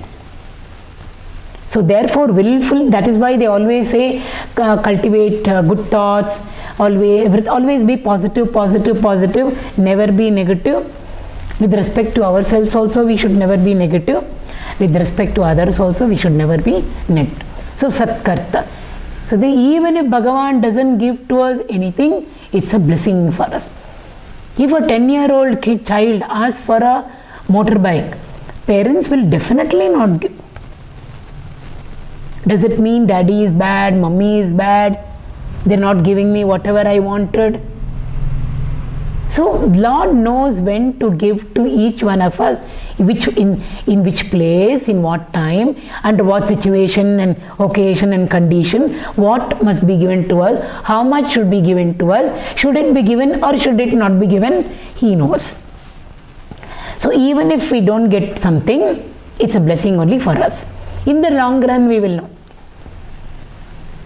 Speaker 2: So therefore, willful, that is why they always say, cultivate good thoughts, always be positive, positive, positive, never be negative. With respect to ourselves also, we should never be negative. With respect to others also, we should never be negative. So satkartā. So even if Bhagavan doesn't give to us anything, it's a blessing for us. If a 10-year-old child asks for a motorbike, parents will definitely not give. Does it mean daddy is bad, mummy is bad, they're not giving me whatever I wanted? So Lord knows when to give to each one of us, in which place, in what time, under what situation and occasion and condition, what must be given to us, how much should be given to us, should it be given or should it not be given, He knows. So even if we don't get something, it's a blessing only for us. In the long run, we will know.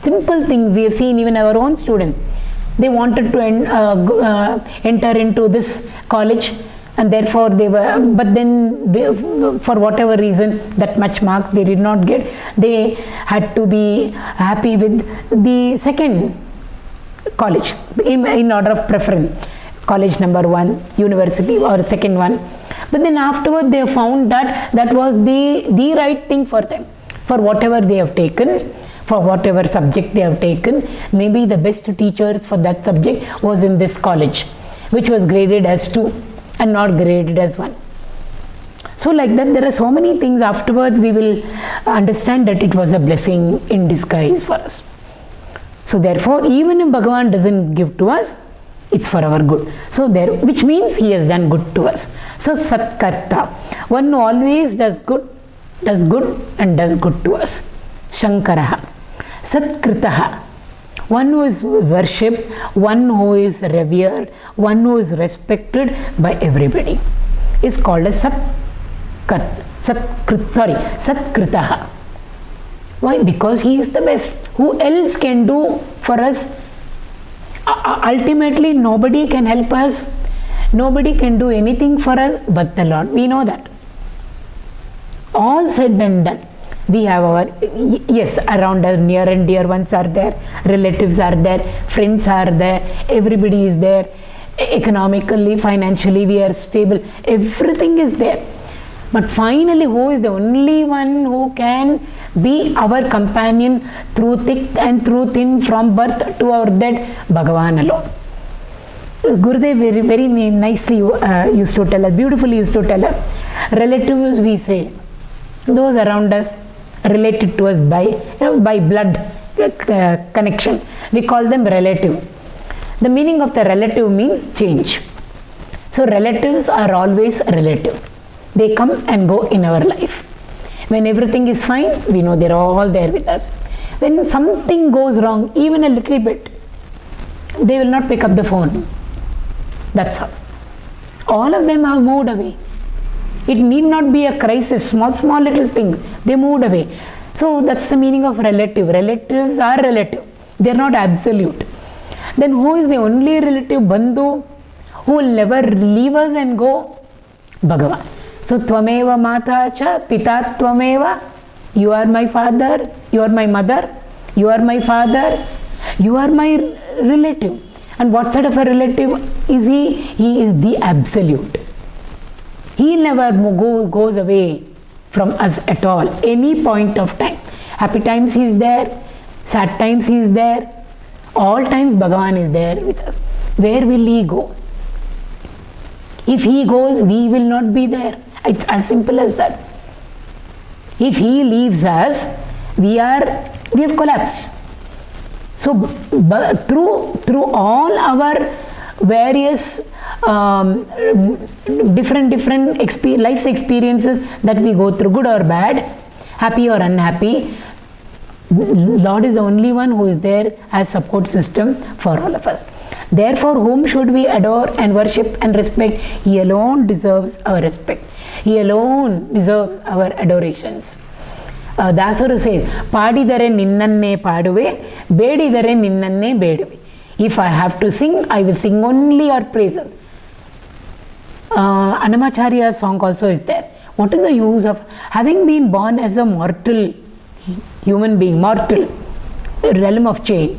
Speaker 2: Simple things we have seen, even our own students. They wanted to enter into this college, and therefore they were, but then for whatever reason, that much marks they did not get. They had to be happy with the second college in order of preference. College number 1, university, or second one. But then afterward they found that that was the right thing for them. For whatever they have taken, for whatever subject they have taken, maybe the best teachers for that subject was in this college, which was graded as 2 and not graded as 1. So like that, there are so many things afterwards we will understand that it was a blessing in disguise for us. So therefore, even if Bhagavan doesn't give to us, it's for our good. So there, which means He has done good to us. So satkartā, one who always does good and does good to us. Shankaraha. Satkṛtaḥ, one who is worshipped, one who is revered, one who is respected by everybody, is called as satkṛtaḥ. Why? Because He is the best. Who else can do for us? Ultimately, nobody can help us. Nobody can do anything for us but the Lord. We know that. All said and done. We have our, yes, around our near and dear ones are there, relatives are there, friends are there, everybody is there, economically, financially we are stable, everything is there. But finally, who is the only one who can be our companion through thick and through thin, from birth to our death? Bhagavan alone. Gurudev very, very nicely used to tell us, beautifully used to tell us, relatives we say, those around us, related to us by blood connection, we call them relative. The meaning of the relative means change. So relatives are always relative. They come and go in our life. When everything is fine, we know they're all there with us. When something goes wrong, even a little bit, they will not pick up the phone. That's all. All of them have moved away. It need not be a crisis, small little things. They moved away. So that's the meaning of relative. Relatives are relative. They are not absolute. Then who is the only relative, bandhu, who will never leave us and go? Bhagavan. So tvameva mata cha pita tvameva. You are my father, you are my mother, you are my father, you are my relative. And what sort of a relative is He? He is the absolute. He never goes away from us at all, any point of time. Happy times He is there, sad times He is there, all times Bhagavan is there with us. Where will He go? If He goes, we will not be there. It's as simple as that. If He leaves us, we have collapsed. So through all our various different life's experiences that we go through, good or bad, happy or unhappy. Lord is the only one who is there as support system for all of us. Therefore, whom should we adore and worship and respect? He alone deserves our respect. He alone deserves our adorations. Dasuru says, Padidare ninnanne paduve, bedidare ninnanne beduve. If I have to sing, I will sing only your praises. Annamacharya's song also is there. What is the use of having been born as a mortal human being, mortal, realm of change?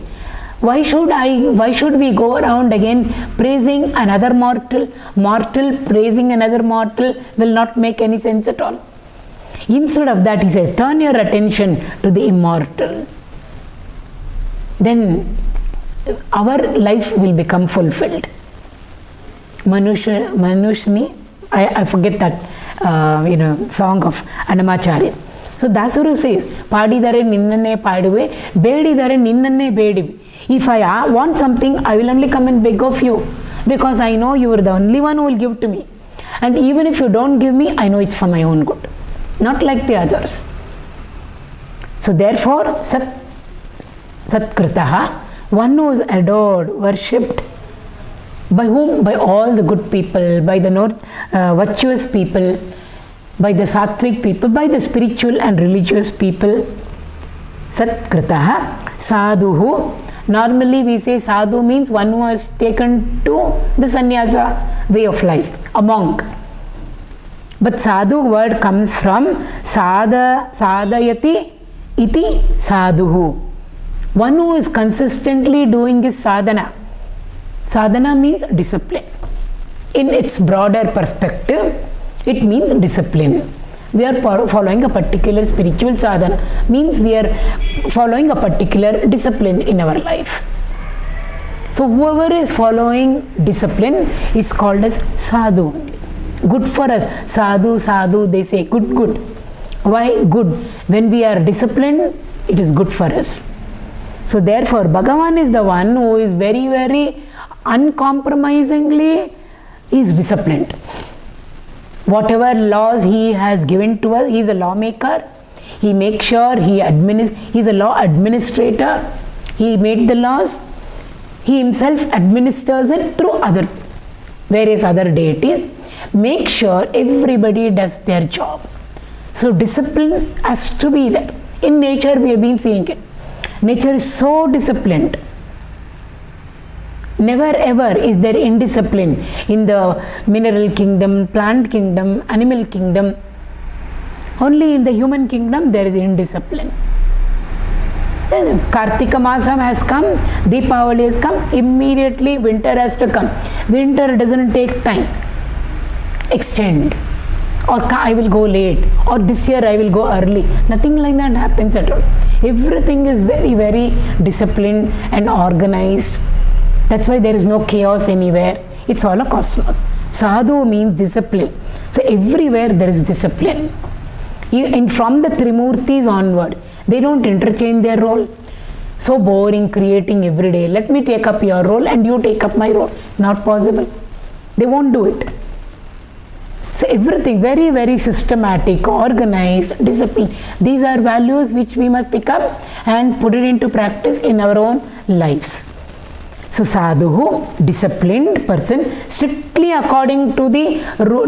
Speaker 2: Why should we go around again praising another mortal? Mortal praising another mortal will not make any sense at all. Instead of that, he says, turn your attention to the immortal. Then our life will become fulfilled. Manushni, I forget that song of Annamacharya. So Dasuru says, Padidare ninnanne paduve, bedidare ninnanne bedive. If I want something, I will only come and beg of you, because I know you are the only one who will give to me. And even if you don't give me, I know it's for my own good, not like the others. So therefore, satkartā, one who is adored, worshipped, by whom? By all the good people, by the virtuous people, by the sattvic people, by the spiritual and religious people. Satkartā, sadhuhu. Normally we say sadhu means one who has taken to the sannyasa way of life, a monk. But sadhu word comes from sadhayati iti sadhuhu. One who is consistently doing his sadhana. Sadhana means discipline. In its broader perspective, it means discipline. We are following a particular spiritual sadhana, means we are following a particular discipline in our life. So whoever is following discipline is called as sadhu. Good for us. Sadhu, sadhu, they say good. Why good? When we are disciplined, it is good for us. So therefore, Bhagavan is the one who is very, very uncompromisingly is disciplined. Whatever laws he has given to us, he is a lawmaker. He makes sure he is a law administrator. He made the laws. He himself administers it through various other deities. Make sure everybody does their job. So discipline has to be there. In nature, we have been seeing it. Nature is so disciplined. Never ever is there indiscipline in the mineral kingdom, plant kingdom, animal kingdom. Only in the human kingdom there is indiscipline. Then Kartika Masam has come, Deepavali has come, immediately winter has to come. Winter doesn't take time. Extend. Or I will go late. Or this year I will go early. Nothing like that happens at all. Everything is very, very disciplined and organized. That's why there is no chaos anywhere. It's all a cosmos. Sadhu means discipline. So everywhere there is discipline. And from the Trimurtis onward, they don't interchange their role. So boring, creating every day. Let me take up your role and you take up my role. Not possible. They won't do it. So everything very, very systematic, organized, discipline. These are values which we must pick up and put it into practice in our own lives. So sadhuhu, disciplined person, strictly according to the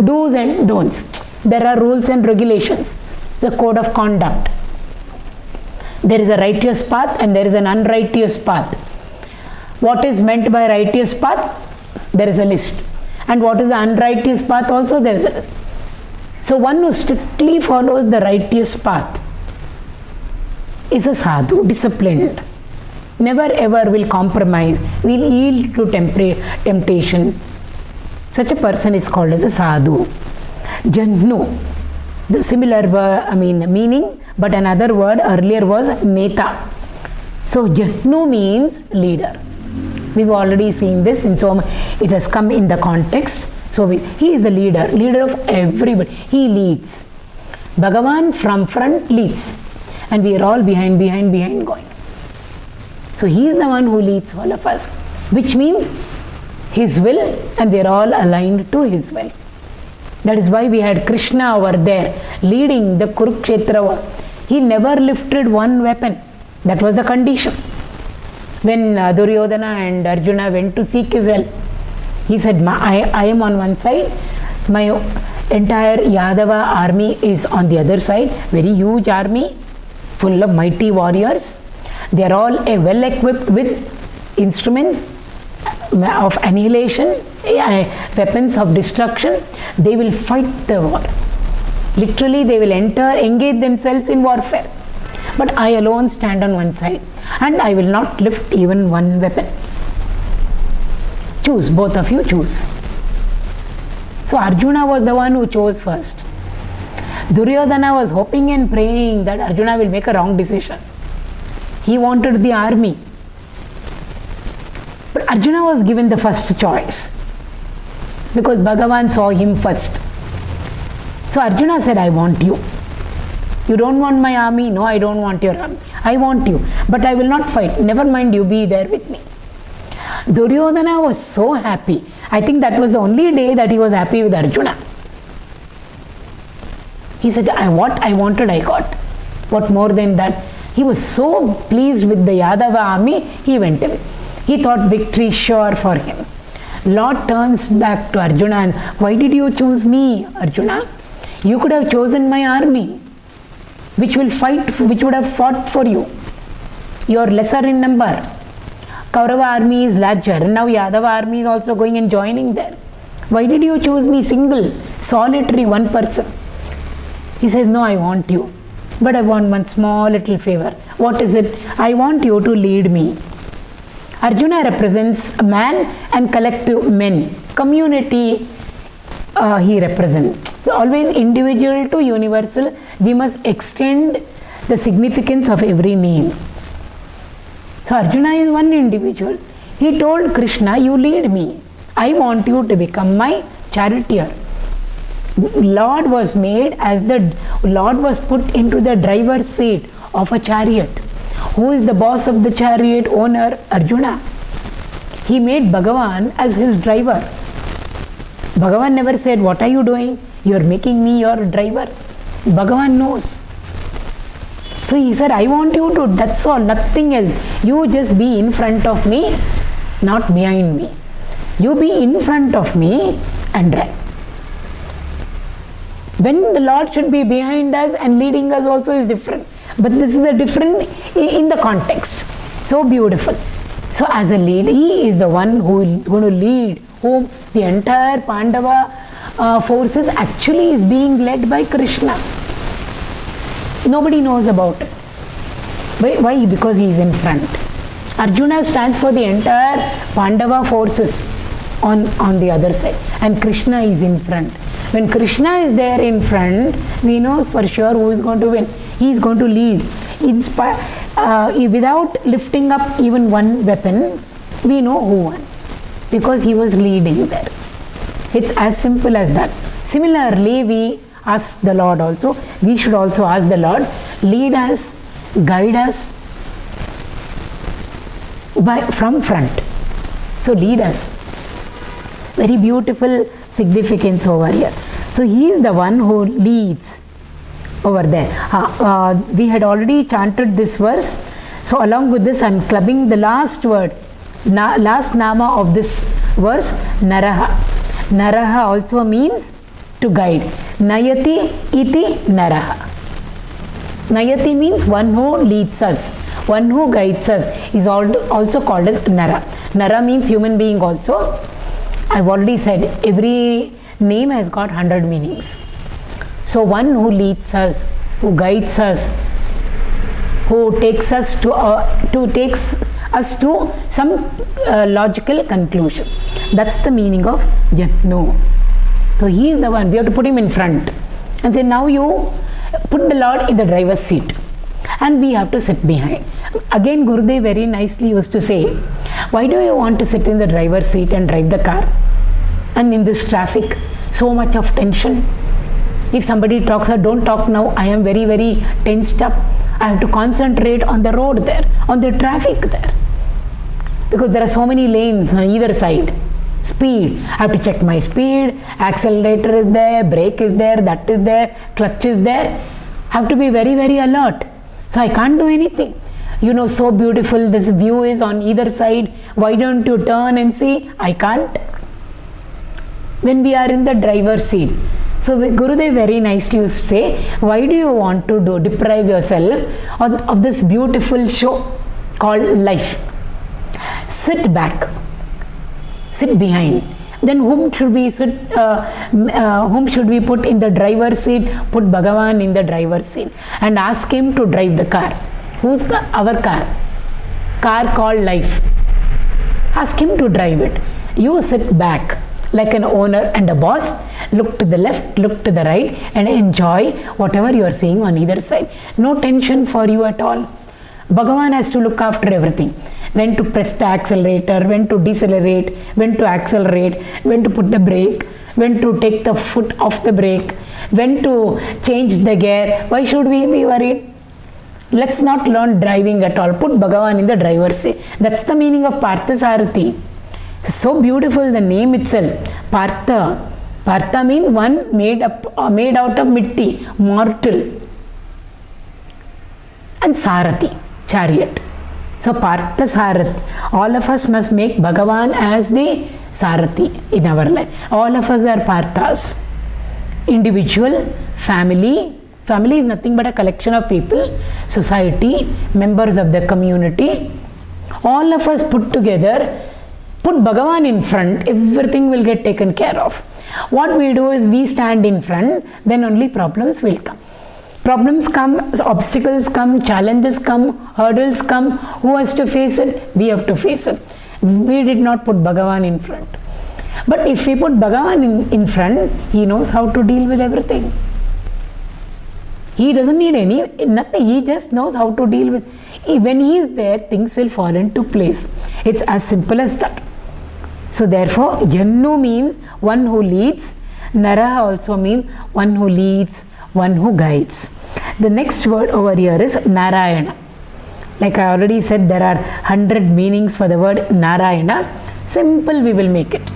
Speaker 2: do's and don'ts. There are rules and regulations, the code of conduct. There is a righteous path and there is an unrighteous path. What is meant by righteous path? There is a list. And what is the unrighteous path also? There is a list. So one who strictly follows the righteous path is a sadhu, disciplined. Never ever will compromise, will yield to temptation. Such a person is called as a sadhu. Jannu, the similar word, meaning, but another word earlier was neta. So Jannu means leader. We've already seen this, and so it has come in the context. So he is the leader of everybody. He leads. Bhagavan from front leads, and we are all behind going. So he is the one who leads all of us, which means His will, and we are all aligned to His will. That is why we had Krishna over there leading the Kurukshetra war. He never lifted one weapon. That was the condition. When Duryodhana and Arjuna went to seek his help, he said, I am on one side, my entire Yadava army is on the other side, very huge army, full of mighty warriors. They are all well equipped with instruments of annihilation, weapons of destruction. They will fight the war. Literally, they will engage themselves in warfare. But I alone stand on one side, and I will not lift even one weapon. Choose, both of you choose. So Arjuna was the one who chose first. Duryodhana was hoping and praying that Arjuna will make a wrong decision. He wanted the army. But Arjuna was given the first choice because Bhagavan saw him first. So Arjuna said, I want you. You don't want my army? No, I don't want your army. I want you. But I will not fight. Never mind, you be there with me. Duryodhana was so happy. I think that was the only day that he was happy with Arjuna. He said, what I wanted, I got. What more than that? He was so pleased with the Yadava army, he went away. He thought victory sure for him. Lord turns back to Arjuna and, why did you choose me, Arjuna? You could have chosen my army, which would have fought for you. You are lesser in number. Kaurava army is larger, and now Yadava army is also going and joining there. Why did you choose me, single, solitary, one person? He says, no, I want you. But I want one small little favor. What is it? I want you to lead me. Arjuna represents a man and collective men. Community he represents. Always individual to universal, we must extend the significance of every name. So Arjuna is one individual. He told Krishna, you lead me. I want you to become my charioteer. Lord was made as Lord was put into the driver's seat of a chariot. Who is the boss of the chariot owner? Arjuna. He made Bhagavan as his driver. Bhagavan never said, what are you doing? You are making me your driver. Bhagavan knows. So he said, I want you to, that's all, nothing else. You just be in front of me, not behind me. You be in front of me and drive. When the Lord should be behind us and leading us also is different. But this is a different in the context. So beautiful. So as a leader, he is the one who is going to lead, whom the entire Pandava forces actually is being led by Krishna. Nobody knows about it. Why? Because he is in front. Arjuna stands for the entire Pandava forces on the other side, and Krishna is in front. When Krishna is there in front, we know for sure who is going to win. He is going to lead. Without lifting up even one weapon, we know who won, because he was leading there. It's as simple as that. Similarly, we ask the Lord also, we should also ask the Lord, lead us, guide us from front. So lead us. Very beautiful significance over here. So he is the one who leads over there. We had already chanted this verse. So along with this, I am clubbing the last word, last nama of this verse, naraḥ. Naraḥ also means to guide. Nayati iti naraḥ. Nayati means one who leads us, one who guides us is also called as nara. Nara means human being also. I've already said every name has got 100 meanings. So one who leads us, who guides us, who takes us to some logical conclusion. That's the meaning of Janu. So he is the one. We have to put him in front and say, now you put the Lord in the driver's seat, and we have to sit behind. Again, Gurudev very nicely used to say, why do you want to sit in the driver's seat and drive the car? And in this traffic, so much of tension. If somebody talks, don't talk now, I am very, very tensed up. I have to concentrate on the road there, on the traffic there. Because there are so many lanes on either side. Speed. I have to check my speed. Accelerator is there, brake is there, that is there, clutch is there. I have to be very, very alert. So I can't do anything. You know, so beautiful this view is on either side. Why don't you turn and see? I can't. When we are in the driver's seat. So Gurudev very nicely used to say, why do you want to deprive yourself of this beautiful show called life? Sit back. Sit behind. Then whom should we put in the driver's seat? Put Bhagavan in the driver's seat and ask him to drive the car. Whose car? Our car. Car called life. Ask him to drive it. You sit back like an owner and a boss. Look to the left, look to the right, and enjoy whatever you are seeing on either side. No tension for you at all. Bhagavan has to look after everything. When to press the accelerator, when to decelerate, when to accelerate, when to put the brake, when to take the foot off the brake, when to change the gear. Why should we be worried? Let's not learn driving at all. Put Bhagavan in the driver's seat. That's the meaning of Parthasarathi. So beautiful, the name itself. Partha. Partha means one made out of mitti, mortal. And Sarathi, chariot. So Partha Sarathi. All of us must make Bhagavan as the Sarathi in our life. All of us are Parthas. Individual, family. Family is nothing but a collection of people, society, members of the community. All of us put together, put Bhagavan in front, everything will get taken care of. What we do is we stand in front, then only problems will come. Problems come, obstacles come, challenges come, hurdles come. Who has to face it? We have to face it. We did not put Bhagavan in front. But if we put Bhagavan in front, he knows how to deal with everything. He doesn't need nothing. He just knows how to deal with. When he is there, things will fall into place. It's as simple as that. So therefore, Jannu means one who leads. Naraḥ also means one who leads, one who guides. The next word over here is Narayana. Like I already said, there are 100 meanings for the word Narayana. Simple, we will make it.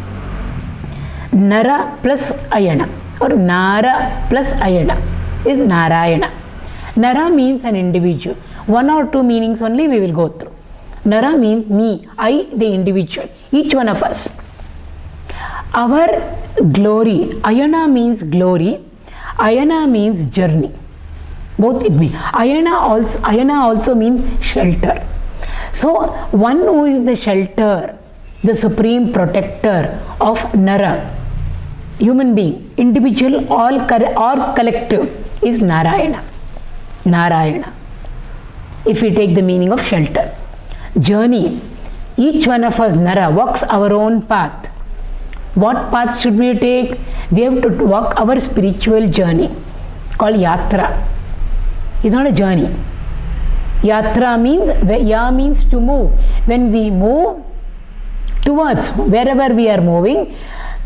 Speaker 2: Nara plus Ayana or Nara plus Ayana is Narayana. Nara means an individual. One or two meanings only we will go through. Nara means me, I, the individual, each one of us. Our glory. Ayana means glory. Ayana means journey. Both it means. Ayana also means shelter. So one who is the shelter, the supreme protector of Nara, human being, individual or collective, is Narayana. Narayana. If we take the meaning of shelter. Journey. Each one of us, Nara, walks our own path. What path should we take? We have to walk our spiritual journey called Yatra. It's not a journey. Yatra means to move. When we move towards wherever we are moving,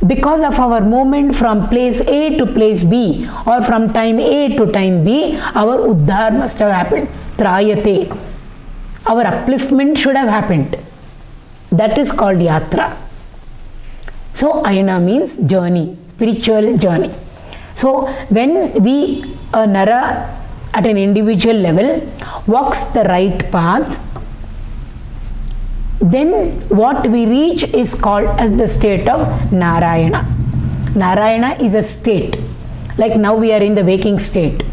Speaker 2: because of our movement from place A to place B or from time A to time B, our uddhar must have happened. Trayate. Our upliftment should have happened. That is called Yatra. So Ayana means journey, spiritual journey. So when we, a Nara at an individual level, walks the right path, then what we reach is called as the state of Narayana. Narayana is a state. Like now we are in the waking state.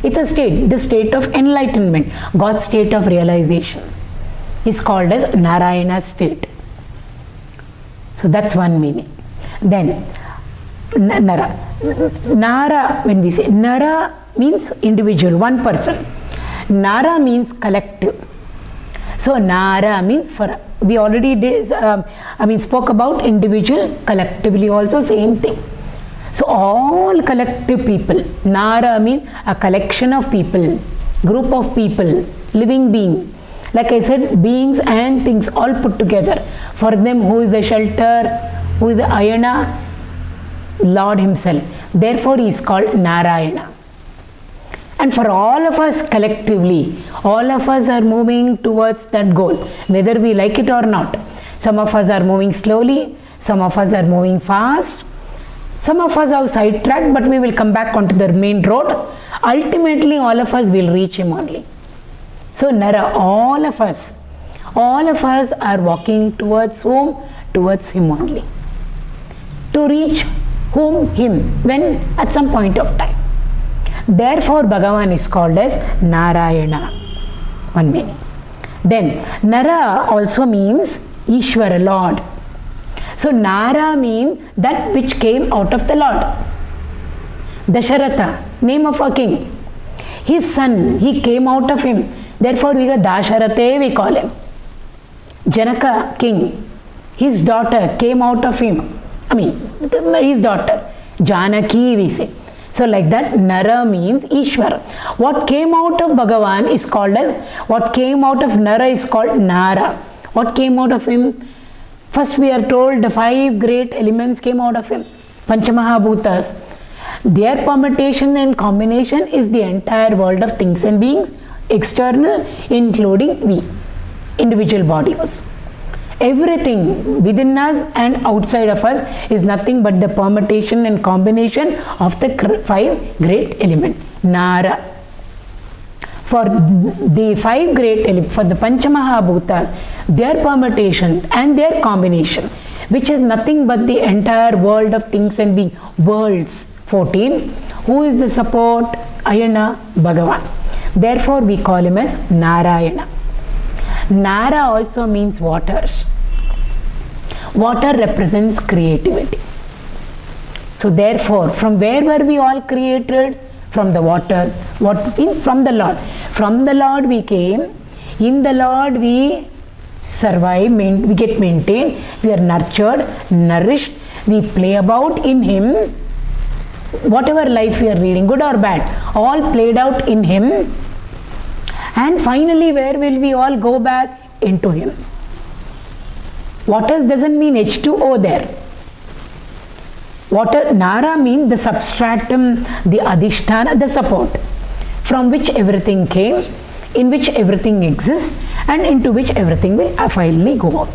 Speaker 2: It's a state, the state of enlightenment, God's state of realization is called as Narayana state. So that's one meaning. Then Nara. Nara, when we say Nara means individual, one person. Nara means collective. So Nara means we already spoke about individual, collectively also same thing. So all collective people. Nara means a collection of people, group of people, living being. Like I said, beings and things all put together. For them, who is the shelter, who is the Ayana? Lord himself. Therefore, he is called Narayana. And for all of us collectively, all of us are moving towards that goal, whether we like it or not. Some of us are moving slowly, some of us are moving fast, some of us have sidetracked, but we will come back onto the main road. Ultimately, all of us will reach him only. So, Nara, all of us are walking towards whom? Towards him only. To reach whom? Him. When? At some point of time. Therefore, Bhagavan is called as Narayana. One meaning. Then, Nara also means Ishvara, Lord. So, Nara means that which came out of the Lord. Dasharatha, name of a king. His son, he came out of him. Therefore, we Dasharathe, we call him. Janaka, king. His daughter came out of him. His daughter. Janaki, we say. So, like that, Nara means Ishvara. What came out of Bhagavan is called as, what came out of Nara is called Nara. What came out of him? First, we are told the 5 great elements came out of him. Panchamahabhutas. Their permutation and combination is the entire world of things and beings, external, including we, individual body also. Everything within us and outside of us is nothing but the permutation and combination of the 5 great elements. Nara. For the 5 great elements, for the Panchamahabhutas, their permutation and their combination, which is nothing but the entire world of things and beings, worlds. 14. Who is the support? Ayana, Bhagavan. Therefore, we call him as Narayana. Nara also means waters. Water represents creativity. So, therefore, from where were we all created? From the waters. From the Lord. From the Lord we came. In the Lord we survive, we get maintained. We are nurtured, nourished. We play about in Him. Whatever life we are leading, good or bad, all played out in Him. And finally, where will we all go back? Into Him. Water doesn't mean H2O there. Water, Nara means the substratum, the adhisthana, the support, from which everything came, in which everything exists, and into which everything will finally go out.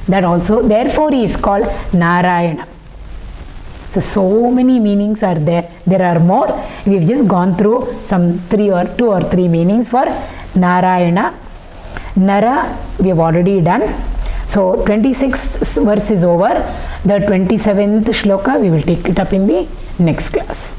Speaker 2: That also, therefore, he is called Narayana. So many meanings are there. There are more. We have just gone through some 2 or 3 meanings for Narayana. Nara, we have already done. So, 26th verse is over. The 27th shloka, we will take it up in the next class.